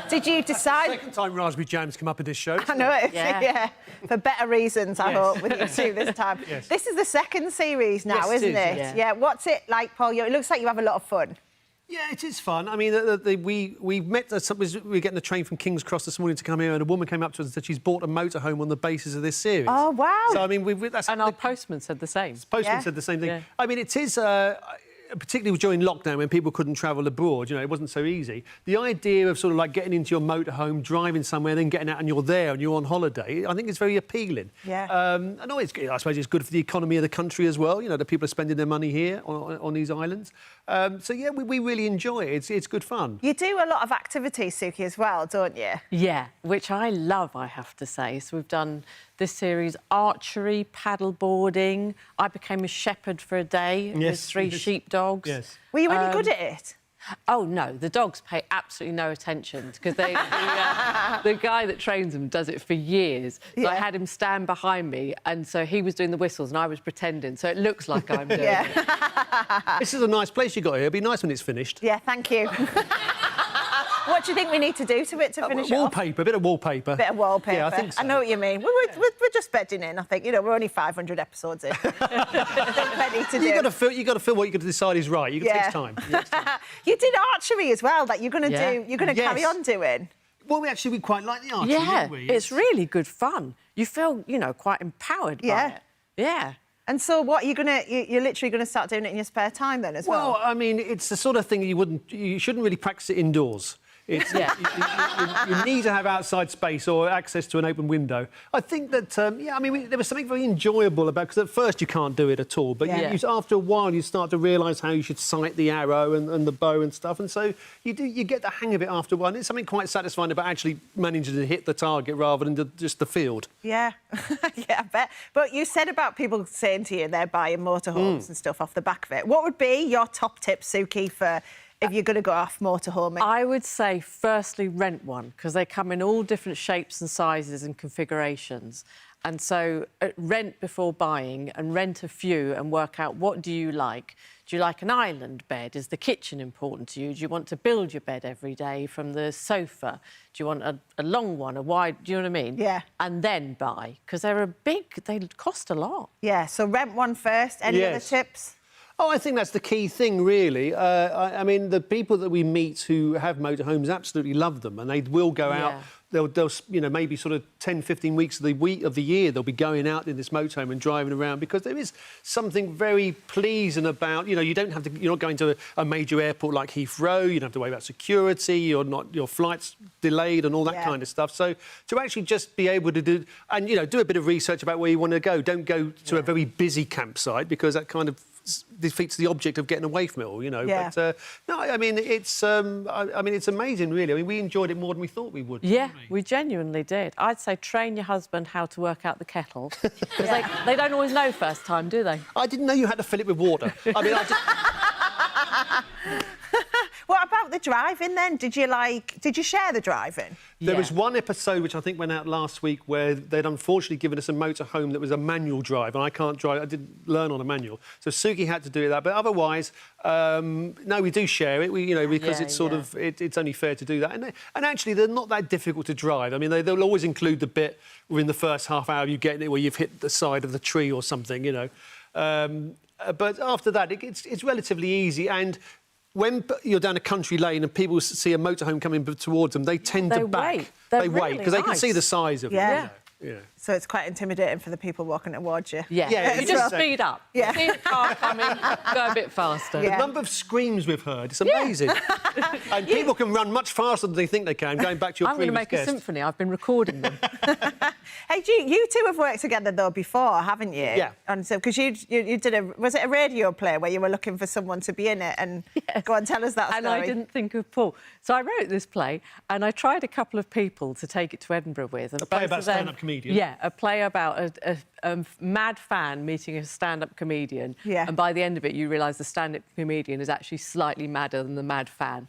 Did you decide? Second time raspberry jam's come up in this show. I know it. Yeah. For better reasons, I hope, with you two this time. Yes. This is the second series now, Yes, isn't it it? is, Yeah. What's it like, Paul? It looks like you have a lot of fun. Yeah, it is fun. I mean, we met. We were getting the train from King's Cross this morning to come here, and a woman came up to us and said she's bought a motorhome on the basis of this series. Oh wow! So I mean, and our postman said the same. Postman said the same thing. Yeah. I mean, it is. Particularly during lockdown when people couldn't travel abroad, you know, it wasn't so easy. The idea of sort of like getting into your motorhome, driving somewhere, and then getting out and you're there and you're on holiday, I think it's very appealing. Yeah. I know I suppose it's good for the economy of the country as well. You know, the people are spending their money here on these islands. So yeah, we really enjoy it. It's good fun. You do a lot of activities, Suki, as well, don't you? Yeah, which I love, I have to say. So we've done this series, archery, paddle boarding. I became a shepherd for a day with 3 sheepdogs. Yes. Were you really good at it? Oh, no, the dogs pay absolutely no attention because the guy that trains them does it for years. So I had him stand behind me, and so he was doing the whistles and I was pretending, so it looks like I'm doing it. This is a nice place you got here. It'll be nice when it's finished. Yeah, thank you. What do you think we need to do to it to finish it off? Wallpaper, a bit of wallpaper. Bit of wallpaper. Yeah, I think so. I know what you mean. We're just bedding in, I think. You know, we're only 500 episodes in. Plenty to do. You got to feel what you're going to decide is right. It takes time. You did archery as well, that you're going to do. You're going to carry on doing. Well, we quite like the archery, don't we? It's really good fun. You feel, you know, quite empowered by it. Yeah. And so, what you're literally going to start doing it in your spare time then as well? Well, I mean, it's the sort of thing you shouldn't really practice it indoors. It's, you need to have outside space or access to an open window. I think that, there was something very enjoyable about, because at first you can't do it at all, but after a while you start to realise how you should sight the arrow and the bow and stuff, and so you get the hang of it after a while. And it's something quite satisfying about actually managing to hit the target rather than just the field. Yeah, yeah, I bet. But you said about people saying to you they're buying motorhomes and stuff off the back of it. What would be your top tip, Suki, for if you're going to go off motorhoming? I would say, firstly, rent one, because they come in all different shapes and sizes and configurations. And so rent before buying and rent a few and work out what do you like. Do you like an island bed? Is the kitchen important to you? Do you want to build your bed every day from the sofa? Do you want a long one, a wide... Do you know what I mean? Yeah. And then buy, because they cost a lot. Yeah, so rent one first. Any other tips? Oh, I think that's the key thing, really. I mean, the people that we meet who have motorhomes absolutely love them, and they will go out. They'll maybe sort of 10, 15 weeks of the year they'll be going out in this motorhome and driving around, because there is something very pleasing about, you're not going to a major airport like Heathrow. You don't have to worry about security. Your flight's delayed and all that kind of stuff. So to actually just be able to do a bit of research about where you want to go. Don't go to a very busy campsite, because that kind of defeats the object of getting away from it all, Yeah. But no, I mean it's amazing, really. I mean, we enjoyed it more than we thought we would. Yeah, we genuinely did. I'd say train your husband how to work out the kettle, because they don't always know first time, do they? I didn't know you had to fill it with water. I mean, What about the driving then? Did you share the driving? There was one episode which I think went out last week where they'd unfortunately given us a motorhome that was a manual drive, and I can't drive. I didn't learn on a manual, so Suki had to do that. But otherwise, no, we do share it. Because it's sort of it's only fair to do that. And actually, they're not that difficult to drive. I mean, they'll always include the bit where in the first half hour you get it where you've hit the side of the tree or something, But after that, it's relatively easy. And when you're down a country lane and people see a motorhome coming towards them, they tend to back. They wait because they can see the size of it. Yeah. So it's quite intimidating for the people walking towards you. Yeah, you just speed up. Yeah. See a car coming, go a bit faster. The number of screams we've heard, it's amazing. And people can run much faster than they think they can, going back to your previous I'm going to make a symphony. I've been recording them. Hey, you two have worked together, though, before, haven't you? Yeah. And so, because you did was it a radio play where you were looking for someone to be in it? And go on, tell us that story. And I didn't think of Paul. So I wrote this play, and I tried a couple of people to take it to Edinburgh with. And a play about stand-up comedian? Yeah, a play about a mad fan meeting a stand-up comedian. Yeah. And by the end of it, you realise the stand-up comedian is actually slightly madder than the mad fan.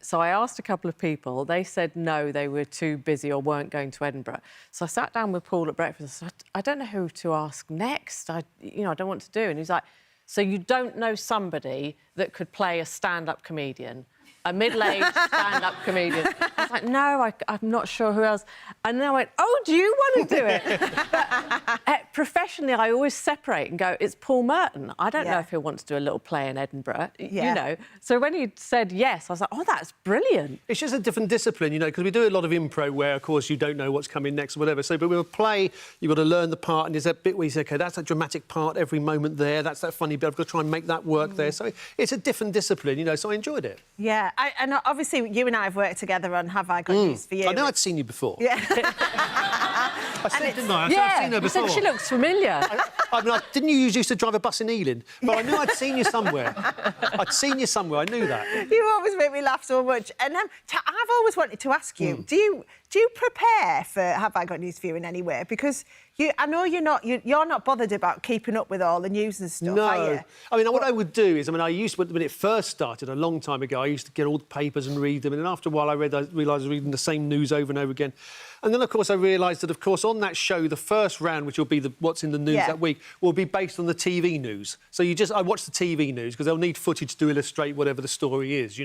So I asked a couple of people. They said no, they were too busy or weren't going to Edinburgh. So I sat down with Paul at breakfast and said, I don't know who to ask next. I don't want to do. And he's like, so you don't know somebody that could play a stand-up comedian? A middle-aged stand-up comedian. I was like, no, I'm not sure who else. And then I went, oh, do you want to do it? But, professionally, I always separate and go, it's Paul Merton. I don't know if he'll want to do a little play in Edinburgh, So when he said yes, I was like, oh, that's brilliant. It's just a different discipline, because we do a lot of improv where, of course, you don't know what's coming next or whatever. So, but with a play, you've got to learn the part, and there's that bit where you say, OK, that's a dramatic part every moment there, that's that funny bit, I've got to try and make that work there. So it's a different discipline, so I enjoyed it. Yeah, and obviously you and I have worked together on Have I Got News for You? I know I'd seen you before. Yeah. I said, didn't I? Yeah, I've seen her before. you said she looks familiar. Didn't you used to drive a bus in Ealing? But I knew I'd seen you somewhere. I'd seen you somewhere, I knew that. You always make me laugh so much. And I've always wanted to ask you, do you prepare for Have I Got News for You in any way? Because I know you're not bothered about keeping up with all the news and stuff, are you? I mean, what I would do is, I used to, when it first started, a long time ago, I used to get all the papers and read them, and then after a while I realised I was reading the same news over and over again. And then, of course, I realised that, of course, on that show, the first round, which will be what's in the news that week, will be based on the TV news. So I watch the TV news, because they'll need footage to illustrate whatever the story is,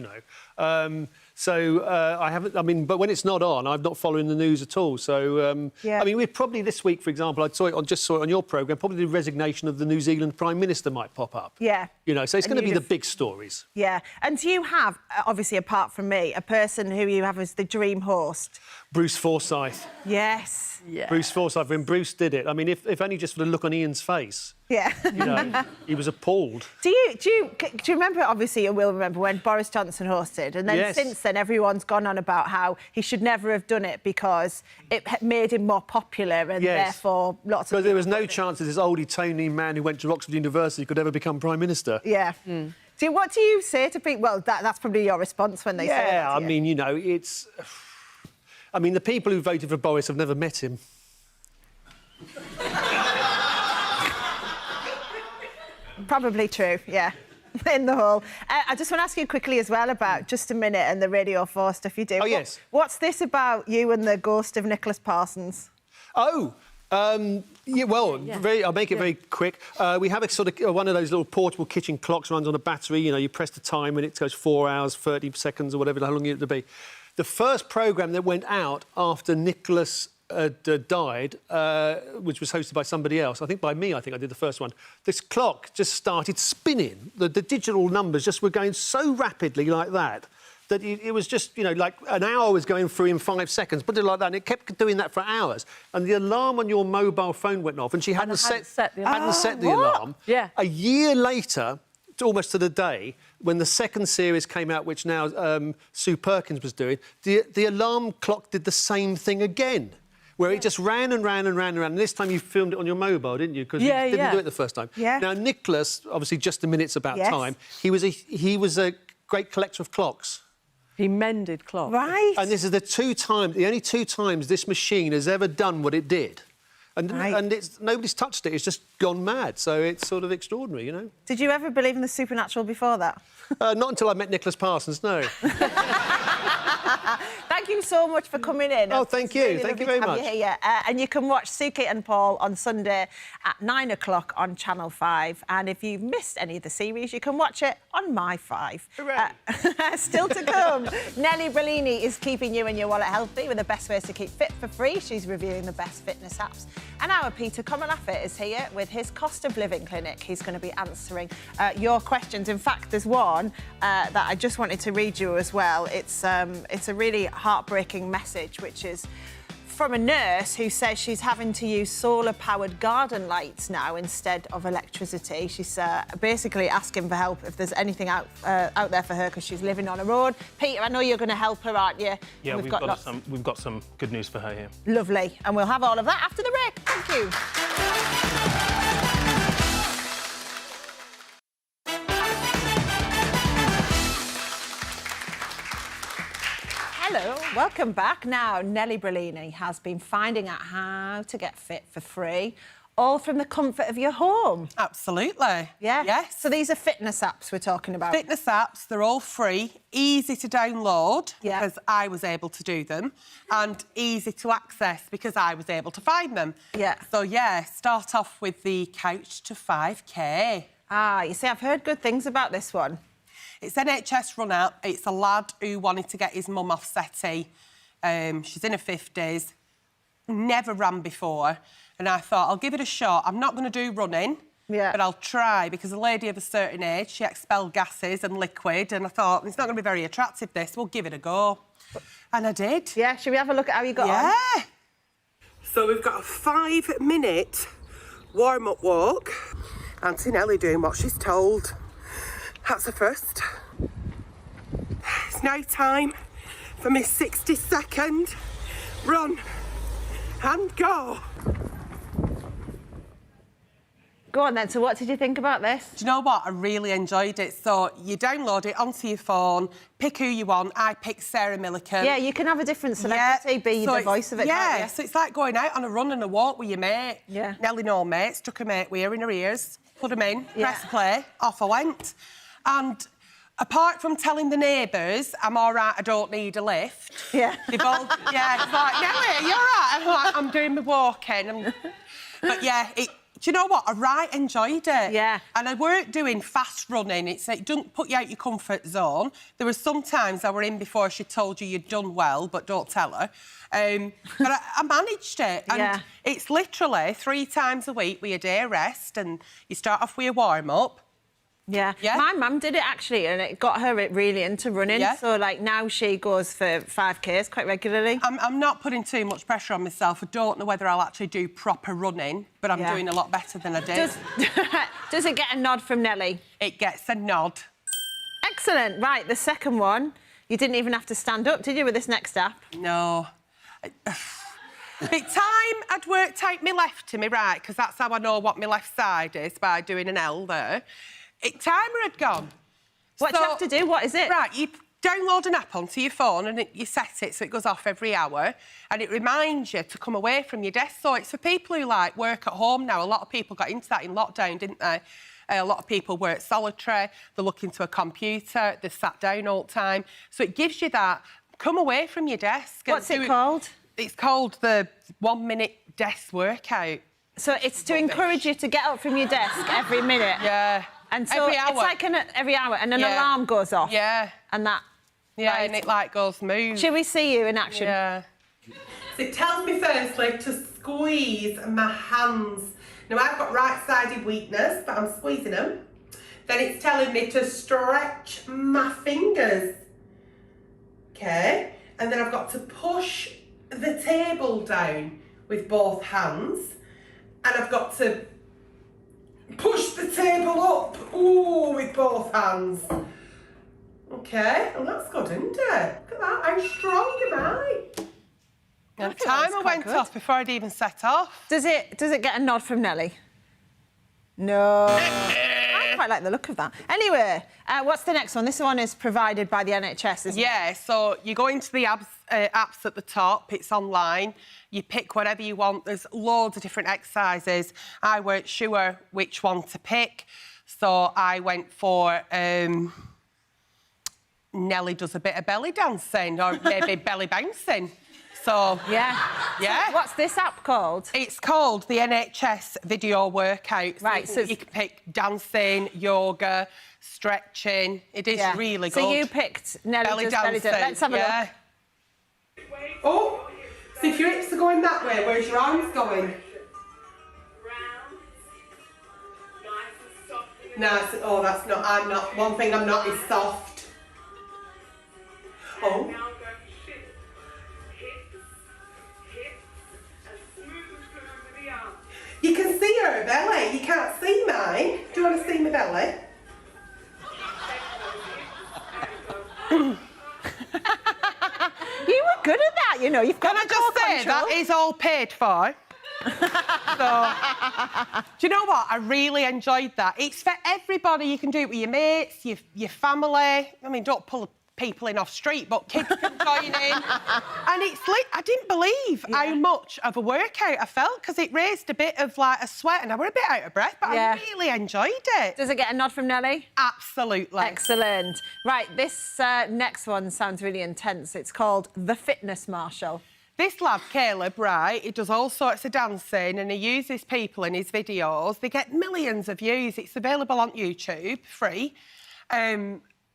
So I haven't. I mean, but when it's not on, I'm not following the news at all. So I mean, we'd probably this week, for example, just saw it on your programme. Probably the resignation of the New Zealand Prime Minister might pop up. Yeah. You know, so it's going to be the big stories. Yeah. And do you have, obviously, apart from me, a person who you have as the dream host? Bruce Forsyth. Yes. Yeah. Bruce Forsyth. When Bruce did it, I mean, if only just for the look on Ian's face. Yeah. You know, he was appalled. Do you remember, obviously you will remember, when Boris Johnson hosted, and then Yes. since then everyone's gone on about how he should never have done it because it made him more popular and therefore lots of... Because there was no chance that this oldie Tony man who went to Oxford University could ever become Prime Minister. Yeah. What do you say to people? Well, that's probably your response when they say that. Yeah, I mean, you know, it's... I mean, the people who voted for Boris have never met him. Probably true, yeah. In the whole. I just want to ask you quickly as well about Just a Minute and the Radio 4 stuff you do. Oh, yes. What's this about you and the ghost of Nicholas Parsons? Oh, yeah, well, I'll make it very quick. We have a sort of one of those little portable kitchen clocks, runs on a battery. You know, you press the time and it goes 4 hours, 30 seconds or whatever, how long you have to be. The first programme that went out after Nicholas died, which was hosted by somebody else, I think by me, I think I did the first one, this clock just started spinning. The digital numbers just were going so rapidly like that it was just, you know, like an hour was going through in 5 seconds, put it like that, and it kept doing that for hours. And the alarm on your mobile phone went off, and she hadn't set the alarm. Yeah. A year later, almost to the day, when the second series came out, which now Sue Perkins was doing, the alarm clock did the same thing again, where it just ran and ran and ran and ran. And this time you filmed it on your mobile, didn't you? Because you didn't do it the first time. Yeah. Now, Nicholas, obviously Just a Minute's about time, he was a great collector of clocks. He mended clocks. Right. And this is the only two times this machine has ever done what it did. And nobody's touched it. It's just gone mad. So it's sort of extraordinary, you know. Did you ever believe in the supernatural before that? Not until I met Nicholas Parsons, no. Thank you so much for coming in. Oh, thank you. Thank you very much. You here. And you can watch Suki and Paul on Sunday at 9 o'clock on Channel 5. And if you've missed any of the series, you can watch it on My 5. Hooray. Still to come, Nellie Bellini is keeping you and your wallet healthy with the best ways to keep fit for free. She's reviewing the best fitness apps. And our Peter Comalaffit is here with his cost of living clinic. He's going to be answering your questions. In fact, there's one that I just wanted to read you as well. It's a really heartbreaking message, which is from a nurse who says she's having to use solar-powered garden lights now instead of electricity. She's basically asking for help if there's anything out there for her because she's living on her own. Peter, I know you're going to help her, aren't you? Yeah, we've got some good news for her here. Lovely. And we'll have all of that after the break. Thank you. Hello, welcome back. Now, Nellie Bellini has been finding out how to get fit for free, all from the comfort of your home. Absolutely. Yeah? Yes. So these are fitness apps we're talking about. Fitness apps, they're all free, easy to download because I was able to do them, and easy to access because I was able to find them. Yeah. So, yeah, start off with the Couch to 5K. Ah, you see, I've heard good things about this one. It's NHS run out. It's a lad who wanted to get his mum off settee. She's in her 50s, never ran before. And I thought, I'll give it a shot. I'm not going to do running, but I'll try, because a lady of a certain age, she expelled gases and liquid, and I thought, it's not going to be very attractive, this. We'll give it a go. And I did. Yeah, should we have a look at how you got on? Yeah. So we've got a 5-minute warm-up walk. Auntie Nellie doing what she's told. That's the first. It's now time for my 60-second run and go. Go on then, so what did you think about this? Do you know what? I really enjoyed it. So you download it onto your phone, pick who you want. I picked Sarah Millican. Yeah, you can have a different celebrity, be the voice of it, yeah, can't you? So it's like going out on a run and a walk with your mate. Yeah. Nellie no mate, stuck her mate with her in her ears, put them in, press play, off I went. And apart from telling the neighbours I'm all right, I don't need a lift. Yeah. They've all, it's like, Nellie, you're all right. I'm doing my walking. But yeah, it you know what? I right enjoyed it. Yeah. And I weren't doing fast running. It doesn't put you out your comfort zone. There were some times I were in before she told you you'd done well, but don't tell her. But I managed it. And it's literally 3 times a week with a day rest, and you start off with a warm-up. Yeah. My mum did it, actually, and it got her really into running. Yeah. So, like, now she goes for 5Ks quite regularly. I'm not putting too much pressure on myself. I don't know whether I'll actually do proper running, but I'm doing a lot better than I did. Does it get a nod from Nelly? It gets a nod. Excellent. Right, the second one, you didn't even have to stand up, did you, with this next app? No. By time I'd worked out my left to me right, because that's how I know what my left side is, by doing an L there, timer had gone. What do you have to do? What is it? Right, you download an app onto your phone and you set it so it goes off every hour, and it reminds you to come away from your desk. So it's for people who, like, work at home now. A lot of people got into that in lockdown, didn't they? A lot of people work solitary, they're looking to a computer, they're sat down all the time. So it gives you that, come away from your desk. What's it called? It's called the 1 minute desk workout. So it's to encourage you to get up from your desk every minute? Yeah. And so every hour. it's like every hour, and an alarm goes off? Yeah. And that... Yeah, and it, like, goes smooth. Should we see you in action? Yeah. So it tells me firstly to squeeze my hands. Now, I've got right-sided weakness, but I'm squeezing them. Then it's telling me to stretch my fingers. OK. And then I've got to push the table down with both hands. And I've got to push the table up, with both hands. OK, well, that's good, isn't it? Look at that, how strong am I? And the timer went off before I'd even set off. Does it get a nod from Nelly? No. I quite like the look of that. Anyway, what's the next one? This one is provided by the NHS, isn't it? Yeah, so you go into the apps at the top, it's online, you pick whatever you want, there's loads of different exercises. I weren't sure which one to pick, so I went for... Nelly does a bit of belly dancing, or maybe belly bouncing. So, yeah. So what's this app called? It's called the NHS Video Workout. Right, so you can pick dancing, yoga, stretching. It is really good. So you picked Nelly does belly dancing. Let's have a look. Oh, so if your hips are going that way, where's your arms going? Nice. Oh, that's not... I'm not... One thing I'm not is soft. Oh. You can see her belly, you can't see mine. Do you want to see my belly? You were good at that, you know. You've got Can I just say, that is all paid for. So, do you know what? I really enjoyed that. It's for everybody. You can do it with your mates, your family. I mean, don't pull people in off street, but kids can join in. And it's like, I didn't believe how much of a workout I felt, because it raised a bit of, like, a sweat, and I were a bit out of breath, but I really enjoyed it. Does it get a nod from Nelly? Absolutely. Excellent. Right, this next one sounds really intense. It's called The Fitness Marshal. This lad, Caleb, right, he does all sorts of dancing and he uses people in his videos. They get millions of views. It's available on YouTube, free.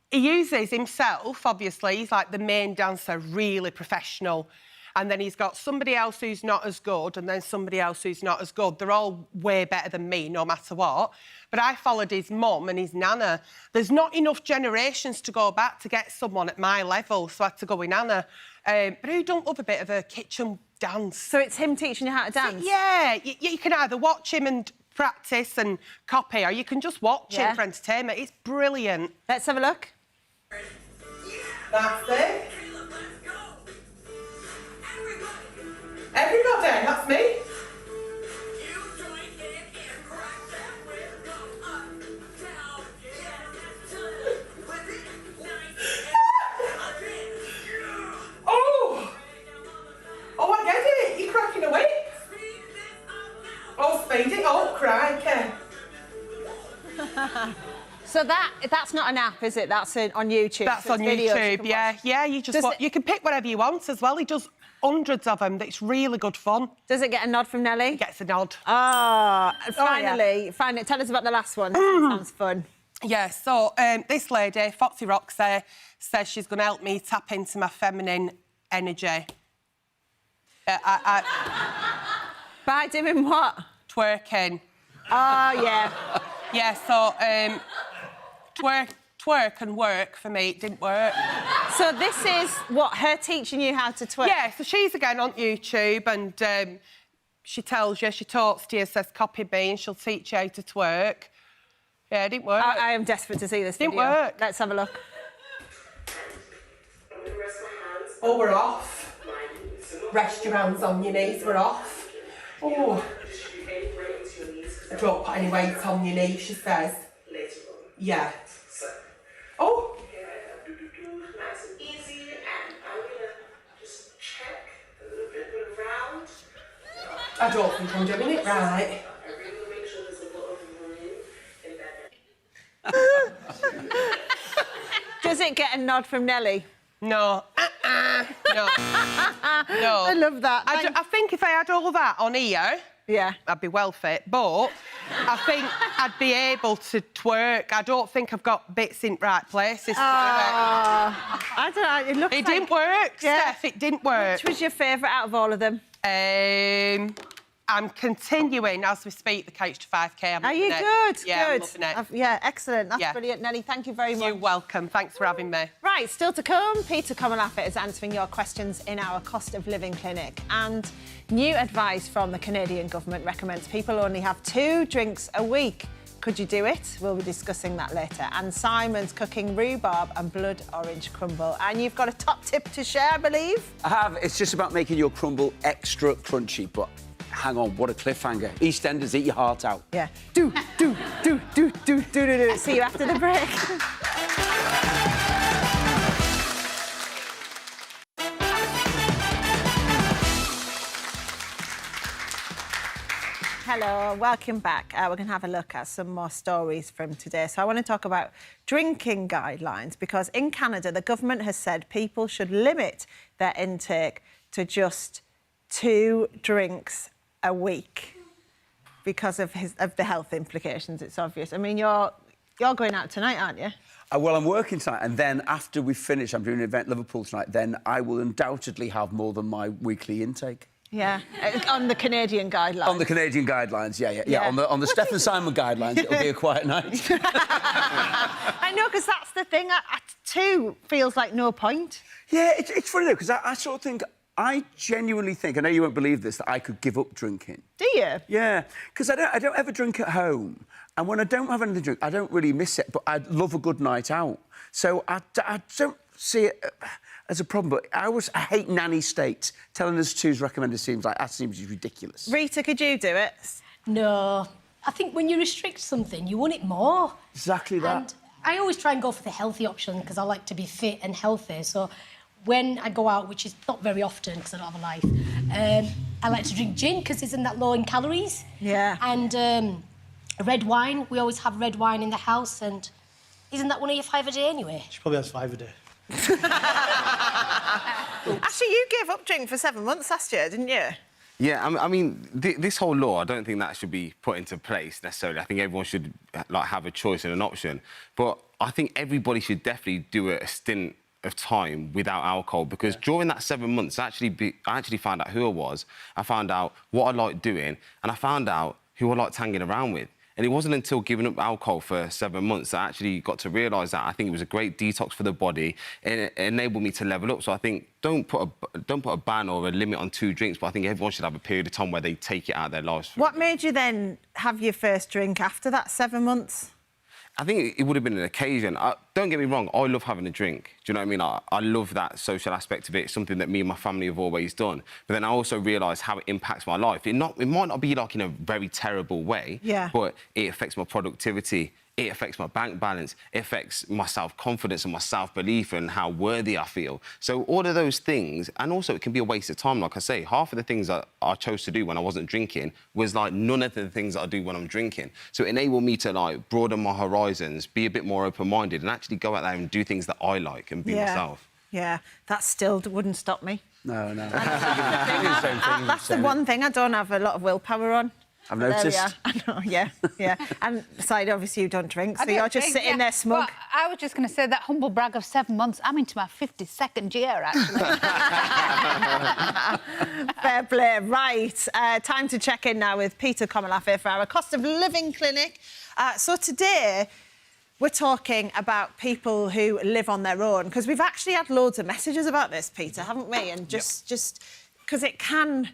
He uses himself, obviously. He's like the main dancer, really professional. And then he's got somebody else who's not as good and then somebody else who's not as good. They're all way better than me, no matter what. But I followed his mum and his nana. There's not enough generations to go back to get someone at my level, so I had to go with nana. But who don't love a bit of a kitchen dance? So it's him teaching you how to dance? So, yeah, you can either watch him and practice and copy, or you can just watch him for entertainment. It's brilliant. Let's have a look. That's it. Everybody, that's me. Oh, I get it. You're cracking a whip. Oh, speed it up, crikey. So that's not an app, is it? That's on YouTube. That's so on videos YouTube, yeah. You just you can pick whatever you want as well. He does hundreds of them. It's really good fun. Does it get a nod from Nelly? It gets a nod. Ah, yeah. finally, tell us about the last one. Sounds fun. Yeah, so this lady, Foxy Roxy, says she's going to help me tap into my feminine energy. By doing what? Twerking. Oh, yeah. Yeah, so twerk and work for me, it didn't work. So this is what, her teaching you how to twerk? Yeah, so she's again on YouTube and she tells you, she talks to you, says copy me and she'll teach you how to twerk. Yeah, it didn't work. I am desperate to see this Didn't video. work. Let's have a look. Oh, we're off. Rest your hands on your knees, we're off. Oh. Don't put any weight on your knees, she says. Yeah. Oh. Nice and easy, and I'm gonna just check a little bit around. I don't think I'm doing it right. I really want to make sure there's a lot of room in that. Does it get a nod from Nelly? No. No. No. I love that. I think if I had all that on here, yeah, I'd be well fit. But I think I'd be able to twerk. I don't think I've got bits in right places to do it. I don't know. It didn't work, Yeah. Steph. It didn't work. Which was your favourite out of all of them? I'm continuing as we speak the Coach to 5K. Are you good? Yeah, good. I'm loving it. Yeah, excellent. That's Yeah. brilliant, Nelly. Thank you very much. You're welcome. Thanks for having me. Right, still to come, Peter Comalaffit is answering your questions in our cost of living clinic. And new advice from the Canadian government recommends people only have 2 drinks a week. Could you do it? We'll be discussing that later. And Simon's cooking rhubarb and blood orange crumble. And you've got a top tip to share, I believe? I have. It's just about making your crumble extra crunchy, but hang on, what a cliffhanger. EastEnders, eat your heart out. Yeah. Do. See you after the break. Hello, welcome back. We're going to have a look at some more stories from today. So I want to talk about drinking guidelines because in Canada, the government has said people should limit their intake to just 2 drinks a week because of the health implications. It's obvious. I mean, you're going out tonight, aren't you? Well, I'm working tonight, and then after we finish, I'm doing an event in Liverpool tonight, then I will undoubtedly have more than my weekly intake. Yeah, on the Canadian guidelines. On the Canadian guidelines, yeah. On the Steph and Simon guidelines, it'll be a quiet night. I know, because that's the thing. At 2 feels like no point. Yeah, it's funny, though, because I sort of think... I genuinely think, I know you won't believe this, that I could give up drinking. Do you? Yeah, because I don't ever drink at home. And when I don't have anything to drink, I don't really miss it, but I love a good night out. So I don't see it as a problem, but I hate nanny states. Telling us 2's recommended seems ridiculous. Rita, could you do it? No. I think when you restrict something, you want it more. Exactly that. And I always try and go for the healthy option because I like to be fit and healthy. So when I go out, which is not very often because I don't have a life, I like to drink gin because isn't that low in calories? Yeah. And red wine. We always have red wine in the house, and isn't that one of your 5 a day anyway? She probably has 5 a day. Actually, you gave up drinking for 7 months last year, didn't you? Yeah, I mean, this whole law, I don't think that should be put into place necessarily. I think everyone should have a choice and an option. But I think everybody should definitely do a stint of time without alcohol because during that 7 months, I actually found out who I was, I found out what I liked doing, and I found out who I liked hanging around with. And it wasn't until giving up alcohol for 7 months that I actually got to realise that I think it was a great detox for the body and it enabled me to level up. So I think don't put a ban or a limit on 2 drinks, but I think everyone should have a period of time where they take it out of their lives. What made you then have your first drink after that 7 months? I think it would have been an occasion. Don't get me wrong, I love having a drink. Do you know what I mean? I love that social aspect of it. It's something that me and my family have always done. But then I also realised how it impacts my life. It might not be like in a very terrible way, but it affects my productivity. It affects my bank balance. It affects my self-confidence and my self-belief and how worthy I feel. So all of those things, and also it can be a waste of time. Like I say, half of the things that I chose to do when I wasn't drinking was like none of the things that I do when I'm drinking. So it enabled me to like broaden my horizons, be a bit more open-minded and actually go out there and do things that I like and be myself. Yeah, that still wouldn't stop me. No, no. That's the one thing I don't have a lot of willpower on. I've There we noticed. are. I know, yeah, yeah. And Said, obviously you don't drink, so I don't you're just drink, sitting there smug. Well, I was just going to say that humble brag of 7 months. I'm into my 52nd year, actually. Fair play. Right, time to check in now with Peter Komalafe for our cost of living clinic. So today, we're talking about people who live on their own, because we've actually had loads of messages about this, Peter, haven't we? And just because it can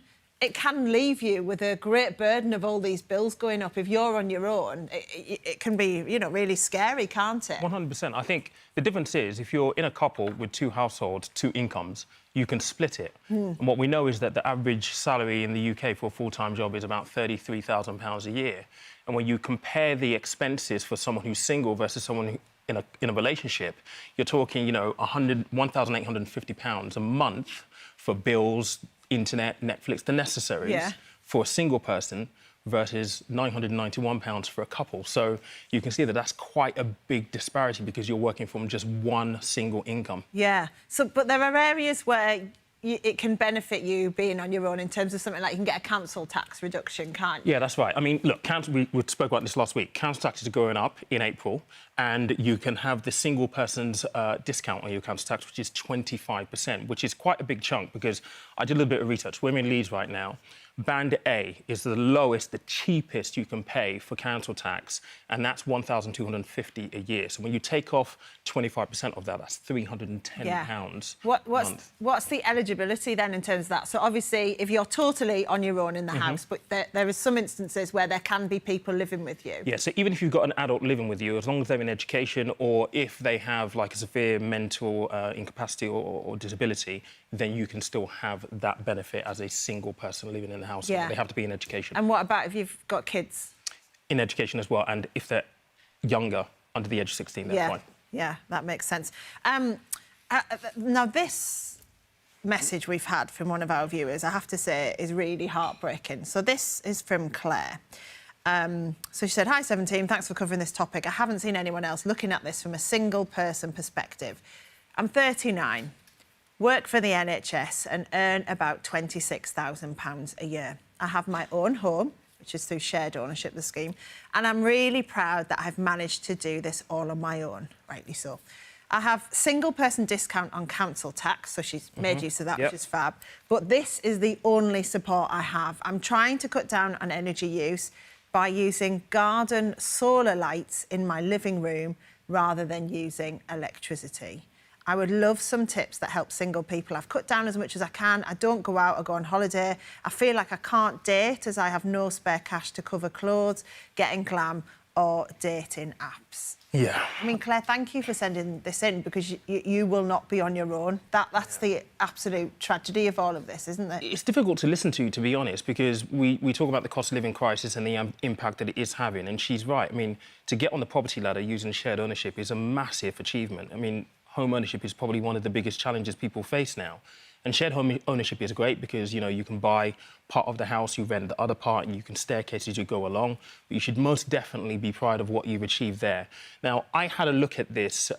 leave you with a great burden of all these bills going up. If you're on your own, it can be, you know, really scary, can't it? 100%. I think the difference is if you're in a couple with 2 households, 2 incomes, you can split it. And what we know is that the average salary in the UK for a full-time job is about £33,000 a year. And when you compare the expenses for someone who's single versus someone who, in a relationship, you're talking, you know, £1,850 a month for bills, internet, Netflix, the necessaries for a single person versus £991 for a couple. So you can see that that's quite a big disparity because you're working from just one single income. Yeah. So, but there are areas where it can benefit you being on your own in terms of something like you can get a council tax reduction, can't you? Yeah, that's right. I mean, look, we spoke about this last week. Council taxes are going up in April, and you can have the single person's discount on your council tax, which is 25%, which is quite a big chunk because I did a little bit of research. We're in Leeds right now. Band A is the lowest, the cheapest you can pay for council tax, and that's £1,250 a year. So when you take off 25% of that, that's £310 a month. What's the eligibility then in terms of that? So obviously, if you're totally on your own in the house, but there is some instances where there can be people living with you. Yeah, so even if you've got an adult living with you, as long as they're in education or if they have like a severe mental incapacity or disability, then you can still have that benefit as a single person living in the house. Yeah. They have to be in education. And what about if you've got kids? In education as well, and if they're younger, under the age of 16, they're fine. Yeah, that makes sense. Now, this message we've had from one of our viewers, I have to say, is really heartbreaking. So this is from Claire. So she said, "Hi, 17, thanks for covering this topic. I haven't seen anyone else looking at this from a single-person perspective. I'm 39, work for the NHS and earn about £26,000 a year. I have my own home, which is through shared ownership, the scheme, and I'm really proud that I've managed to do this all on my own, rightly so. I have single-person discount on council tax, so she's made use of that, which is fab. But this is the only support I have. I'm trying to cut down on energy use by using garden solar lights in my living room rather than using electricity. I would love some tips that help single people. I've cut down as much as I can. I don't go out or go on holiday. I feel like I can't date as I have no spare cash to cover clothes, getting glam or dating apps." Yeah. I mean, Claire, thank you for sending this in because you will not be on your own. That's the absolute tragedy of all of this, isn't it? It's difficult to listen to be honest, because we talk about the cost of living crisis and the impact that it is having, and she's right. I mean, to get on the property ladder using shared ownership is a massive achievement. I mean, home ownership is probably one of the biggest challenges people face now. And shared home ownership is great because, you know, you can buy part of the house, you rent the other part, and you can staircase as you go along. But you should most definitely be proud of what you've achieved there. Now, I had a look at this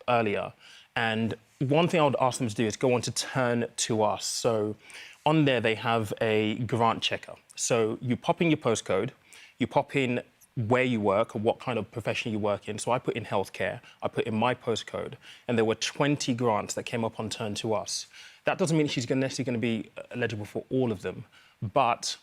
earlier, and one thing I would ask them to do is go on to Turn to Us. So on there, they have a grant checker. So you pop in your postcode, you pop in where you work or what kind of profession you work in. So I put in healthcare, I put in my postcode, and there were 20 grants that came up on Turn to Us. That doesn't mean she's necessarily going to be eligible for all of them, but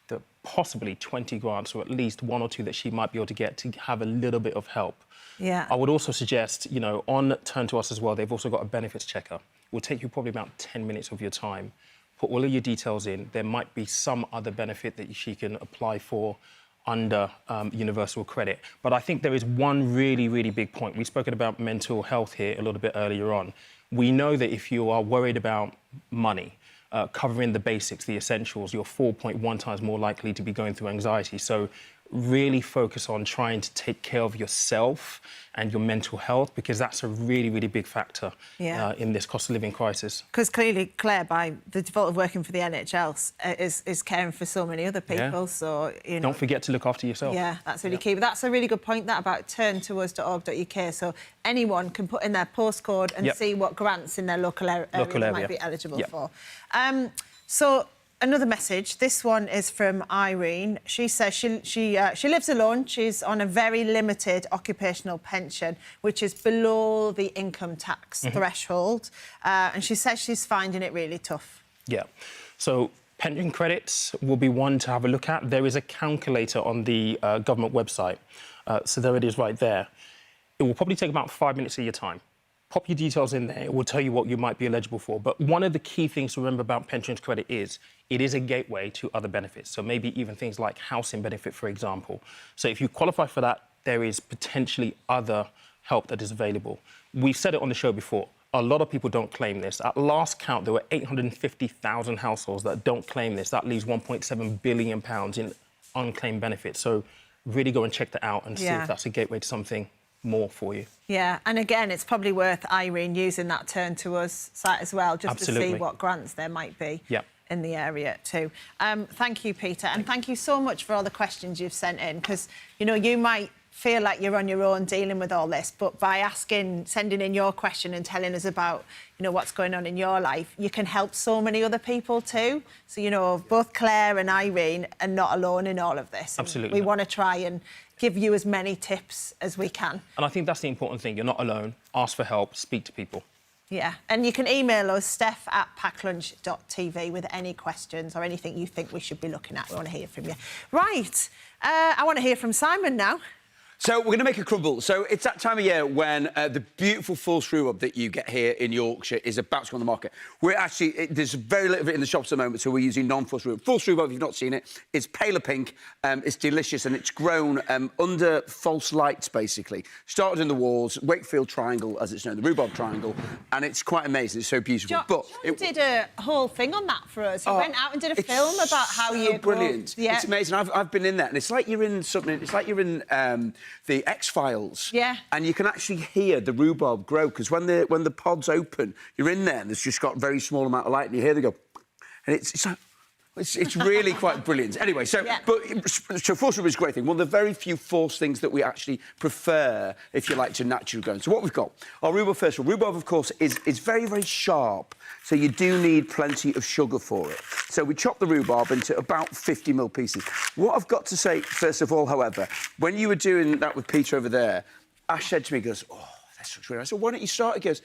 there are possibly 20 grants or at least 1 or 2 that she might be able to get to have a little bit of help. Yeah. I would also suggest, you know, on Turn to Us as well, they've also got a benefits checker. It will take you probably about 10 minutes of your time. Put all of your details in. There might be some other benefit that she can apply for under universal credit. But I think there is one really, really big point. We've spoken about mental health here a little bit earlier on. We know that if you are worried about money, covering the basics, the essentials, you're 4.1 times more likely to be going through anxiety. So really focus on trying to take care of yourself and your mental health, because that's a really, really big factor in this cost of living crisis. Because clearly, Claire, by the default of working for the NHL, is caring for so many other people. So, you know... Don't forget to look after yourself. Yeah, that's really key. But that's a really good point, that, about turntous.org.uk. So anyone can put in their postcode and see what grants in their local area they might be eligible for. So... Another message. This one is from Irene. She says she lives alone. She's on a very limited occupational pension, which is below the income tax threshold. And she says she's finding it really tough. Yeah. So pension credits will be one to have a look at. There is a calculator on the government website. So there it is right there. It will probably take about 5 minutes of your time. Pop your details in there. It will tell you what you might be eligible for. But one of the key things to remember about pensions credit is it is a gateway to other benefits. So maybe even things like housing benefit, for example. So if you qualify for that, there is potentially other help that is available. We've said it on the show before. A lot of people don't claim this. At last count, there were 850,000 households that don't claim this. That leaves £1.7 billion in unclaimed benefits. So really go and check that out and see if that's a gateway to something more for you. Yeah, and again, it's probably worth, Irene, using that Turn to Us site as well, just to see what grants there might be in the area too. Thank you, Peter, and thank you so much for all the questions you've sent in, because, you know, you might feel like you're on your own dealing with all this, but by sending in your question and telling us about, you know, what's going on in your life, you can help so many other people too. So, you know, both Claire and Irene are not alone in all of this. Absolutely. We want to try and give you as many tips as we can. And I think that's the important thing. You're not alone. Ask for help. Speak to people. Yeah, and you can email us, steph@packlunch.tv, with any questions or anything you think we should be looking at. We want to hear from you. Right, I want to hear from Simon now. So we're going to make a crumble. So it's that time of year when the beautiful false rhubarb that you get here in Yorkshire is about to go on the market. We're actually, there's very little of it in the shops at the moment, so we're using non-false rhubarb. False rhubarb, if you've not seen it, it's paler pink, it's delicious, and it's grown under false lights, basically. Started in the walls, Wakefield Triangle, as it's known, the rhubarb triangle, and it's quite amazing. It's so beautiful. John did a whole thing on that for us. He went out and did a film about how you brilliant. Yeah. It's amazing. I've been in there, and it's like you're in something. It's like you're in the X-Files. Yeah. And you can actually hear the rhubarb grow, because when the pods open, you're in there, and it's just got a very small amount of light, and you hear them go, and it's like. It's really quite brilliant. Anyway, so false rhubarb is a great thing. One of the very few false things that we actually prefer, if you like, to naturally grow. So what we've got, our rhubarb, first of all, rhubarb, of course, is very, very sharp. So you do need plenty of sugar for it. So we chop the rhubarb into about 50ml pieces. What I've got to say, first of all, however, when you were doing that with Peter over there, Ash said to me, he goes, oh, that's such weird. I said, why don't you start? He goes,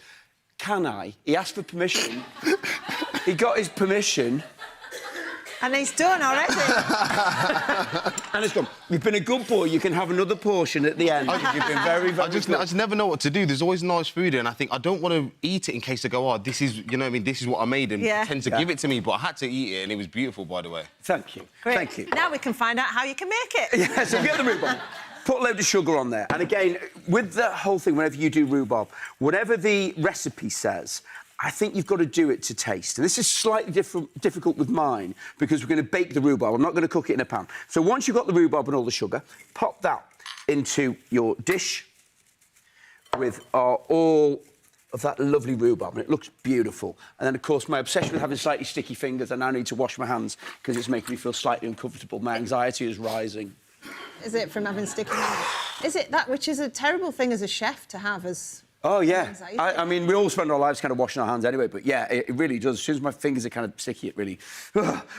can I? He asked for permission. He got his permission. And he's done already. And it's gone. You've been a good boy. You can have another portion at the end. You've been very, very good. I just never know what to do. There's always nice food, and I think I don't want to eat it in case they go, oh, this is, you know what I mean, this is what I made, and tend to give it to me. But I had to eat it, and it was beautiful, by the way. Thank you. Great. Thank you. Now we can find out how you can make it. Yeah, so if you get the rhubarb, put a load of sugar on there. And again, with the whole thing, whenever you do rhubarb, whatever the recipe says, I think you've got to do it to taste. And this is slightly difficult with mine, because we're going to bake the rhubarb. I'm not going to cook it in a pan. So once you've got the rhubarb and all the sugar, pop that into your dish with all of that lovely rhubarb, and it looks beautiful. And then, of course, my obsession with having slightly sticky fingers, I now need to wash my hands because it's making me feel slightly uncomfortable. My anxiety is rising. Is it from having sticky hands? Is it that, which is a terrible thing as a chef to have as... Oh, yeah. I mean, we all spend our lives kind of washing our hands anyway, but, yeah, it really does. As soon as my fingers are kind of sticky, it really...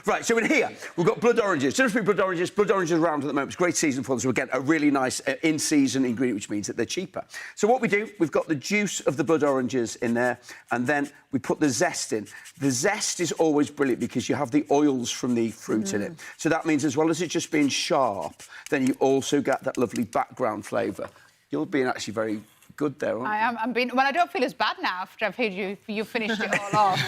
Right, so in here, we've got blood oranges. Just blood oranges. Blood oranges are around at the moment. It's a great season for them, so we get a really nice in-season ingredient, which means that they're cheaper. So what we do, we've got the juice of the blood oranges in there, and then we put the zest in. The zest is always brilliant because you have the oils from the fruit in it. So that means as well as it just being sharp, then you also get that lovely background flavour. You're being actually very... good there, aren't you? I am. Well, I don't feel as bad now after I've heard you finished it all off.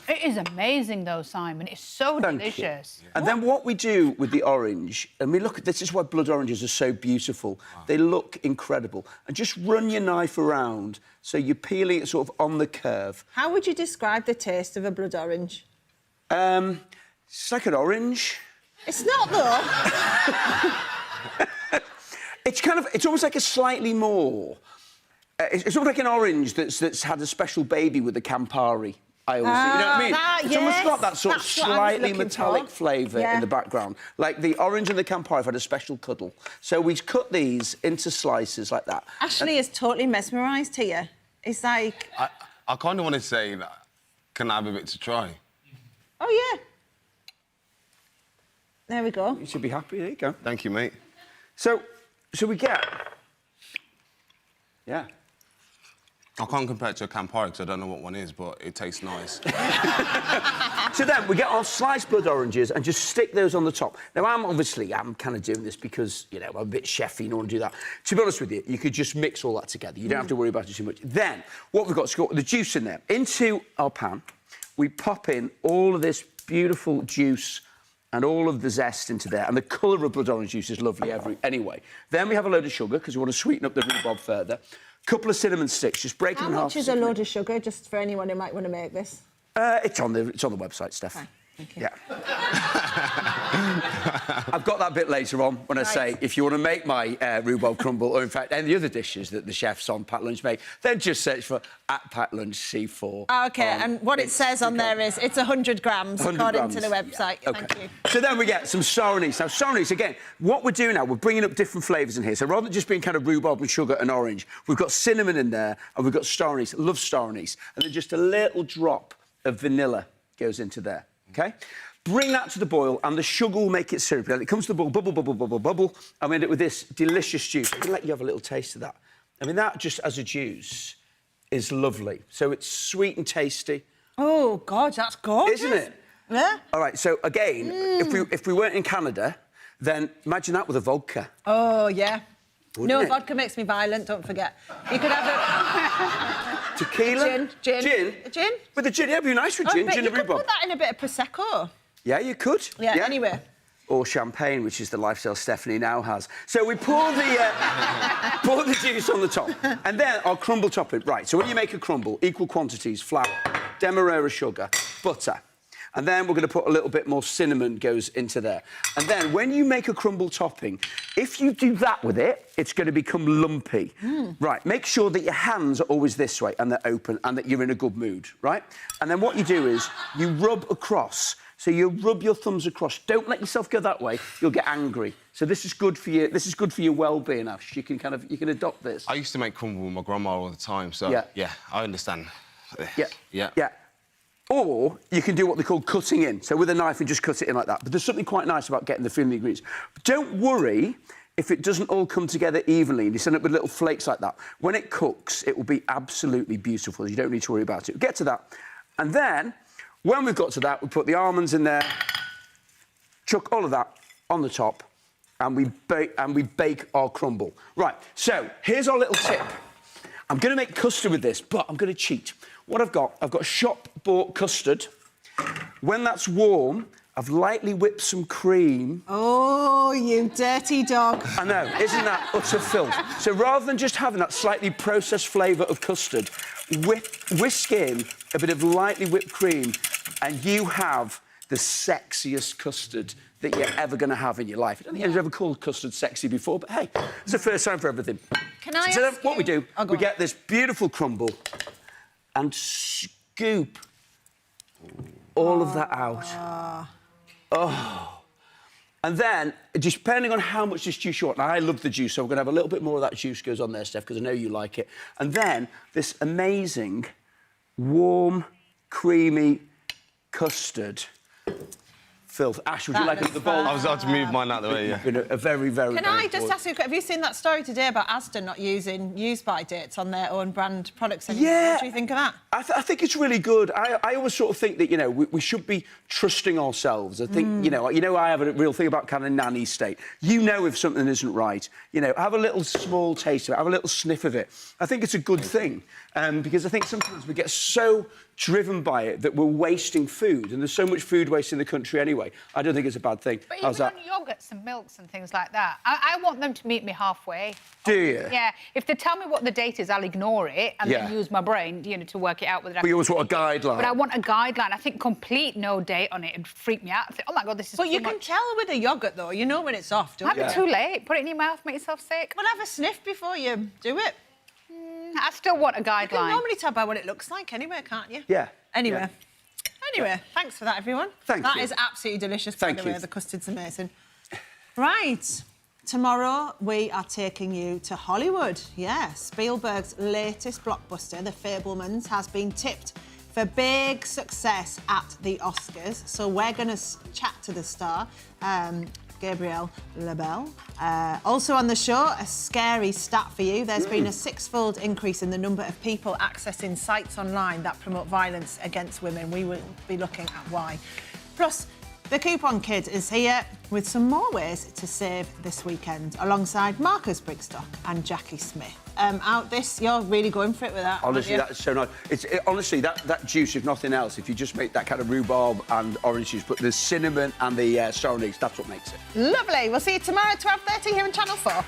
It is amazing, though, Simon. It's so delicious. And then what we do with the orange, and we look at this is why blood oranges are so beautiful. They look incredible. And just run your knife around so you're peeling it sort of on the curve. How would you describe the taste of a blood orange? It's like an orange. It's not, though. It's almost like a slightly more... it's almost like an orange that's had a special baby with the Campari. I always think, you know what I mean? It's almost got that sort of slightly metallic flavour in the background. Like the orange and the Campari have had a special cuddle. So we cut these into slices like that. Ashley is totally mesmerised here. It's like... I kind of want to say that, can I have a bit to try? Oh, yeah. There we go. You should be happy. There you go. Thank you, mate. So we get... Yeah. I can't compare it to a Campari because I don't know what one is, but it tastes nice. So then we get our sliced blood oranges and just stick those on the top. Now, I'm kind of doing this because, you know, I'm a bit chefy, you don't want to do that. To be honest with you, you could just mix all that together. You don't have to worry about it too much. Then, what we've got is got the juice in there. Into our pan, we pop in all of this beautiful juice and all of the zest into there. And the colour of blood orange juice is lovely anyway. Then we have a load of sugar, because we want to sweeten up the rhubarb further. Couple of cinnamon sticks, just break them in half. How much is a load of sugar, just for anyone who might want to make this? It's on the website, Steph. Fine. Thank you. Yeah. I've got that bit later on when I say, if you want to make my rhubarb crumble, or in fact any other dishes that the chefs on Packed Lunch make, then just search for @PackedLunchC4. OK, and what it says on there is it's 100 grams, 100 according grams. to the website. Yeah. Okay. Thank you. So then we get some star anise. Now, star anise, again, what we're doing now, we're bringing up different flavours in here. So rather than just being kind of rhubarb and sugar and orange, we've got cinnamon in there, and we've got star anise. Love star anise. And then just a little drop of vanilla goes into there, OK? Bring that to the boil, and the sugar will make it syrupy. And it comes to the boil, bubble, bubble, bubble, bubble, and we end up with this delicious juice. I'm going to let you have a little taste of that. I mean, that just as a juice is lovely. So it's sweet and tasty. Oh, God, that's gorgeous. Isn't it? Yeah. All right, so again, if we weren't in Canada, then imagine that with a vodka. Oh, yeah. Wouldn't it? Vodka makes me violent, don't forget. You could have a... Tequila? Gin. Gin? With the gin, yeah, it'd be nice with gin. Gin you and could rhubarb. put that in a bit of Prosecco. Yeah, you could. Yeah, anyway. Or champagne, which is the lifestyle Stephanie now has. So we pour the juice on the top, and then our crumble topping. Right, so when you make a crumble, equal quantities, flour, demerara sugar, butter, and then we're going to put a little bit more cinnamon goes into there. And then when you make a crumble topping, if you do that with it, it's going to become lumpy. Right, make sure that your hands are always this way and they're open and that you're in a good mood, right? And then what you do is you rub across. So you rub your thumbs across. Don't let yourself go that way. You'll get angry. So this is good for you. This is good for your well-being, Ash. You can adopt this. I used to make crumble with my grandma all the time, so yeah, I understand. Yeah. Or you can do what they call cutting in. So with a knife and just cut it in like that. But there's something quite nice about getting the feeling ingredients. But don't worry if it doesn't all come together evenly and you end up with little flakes like that. When it cooks, it will be absolutely beautiful. You don't need to worry about it. We'll get to that. And then, when we've got to that, we put the almonds in there, chuck all of that on the top, and we bake our crumble. Right, so here's our little tip. I'm going to make custard with this, but I'm going to cheat. What I've got shop-bought custard. When that's warm, I've lightly whipped some cream. Oh, you dirty dog. I know, isn't that utter filth? So rather than just having that slightly processed flavour of custard, whisk in a bit of lightly whipped cream, and you have the sexiest custard that you're ever going to have in your life. I don't think anyone's ever called custard sexy before, but hey, it's the first time for everything. Can I so ask then what we do, we get this beautiful crumble and scoop all of that out. Oh. And then, just depending on how much this juice you want, now I love the juice, so we're going to have a little bit more of that juice goes on there, Steph, because I know you like it. And then, this amazing, warm, creamy custard. Filth. Ash, would you like another bowl? I was about to move mine out of the way, yeah. A very, very, Can I just ask you, have you seen that story today about Asda not using use-by dates on their own brand products anymore? Yeah. What do you think of that? I think it's really good. I always sort of think that, you know, we should be trusting ourselves. I think, you know, I have a real thing about kind of nanny state. You know if something isn't right. You know, have a little small taste of it, have a little sniff of it. I think it's a good thing. Because I think sometimes we get so driven by it that we're wasting food, and there's so much food waste in the country anyway. anyway. I don't think it's a bad thing. But How's even that? on yogurts and milks and things like that, I want them to meet me halfway. Do you? Yeah. If they tell me what the date is, I'll ignore it and then Yeah. use my brain, you know, to work it out. Whether But you always want a guideline. But I want a guideline. I think complete no date on it would freak me out. I think, oh my God, this is But too you much. can tell with a yoghurt, though. You know when it's off, don't Might you? be too late. Put it in your mouth, make yourself sick. Well, have a sniff before you do it. I still want a guideline. You can normally tell by what it looks like anyway, can't you? Yeah. Anyway. Yeah. Anyway, thanks for that, everyone. Thank That you. is absolutely delicious, Thank by the way. you. The custard's amazing. Right. Tomorrow, we are taking you to Hollywood. Yeah, Spielberg's latest blockbuster, The Fabelmans, has been tipped for big success at the Oscars. So we're going to chat to the star, Gabrielle Labelle. Also on the show, a scary stat for you. There's been a 6-fold increase in the number of people accessing sites online that promote violence against women. We will be looking at why. Plus, the Coupon Kid is here with some more ways to save this weekend, alongside Marcus Brigstock and Jackie Smith. You're really going for it with that. Honestly, aren't you? that's so nice. Honestly, that juice, if nothing else, if you just make that kind of rhubarb and orange juice, but the cinnamon and the star anise, that's what makes it. Lovely. We'll see you tomorrow at 12:30 here on Channel 4.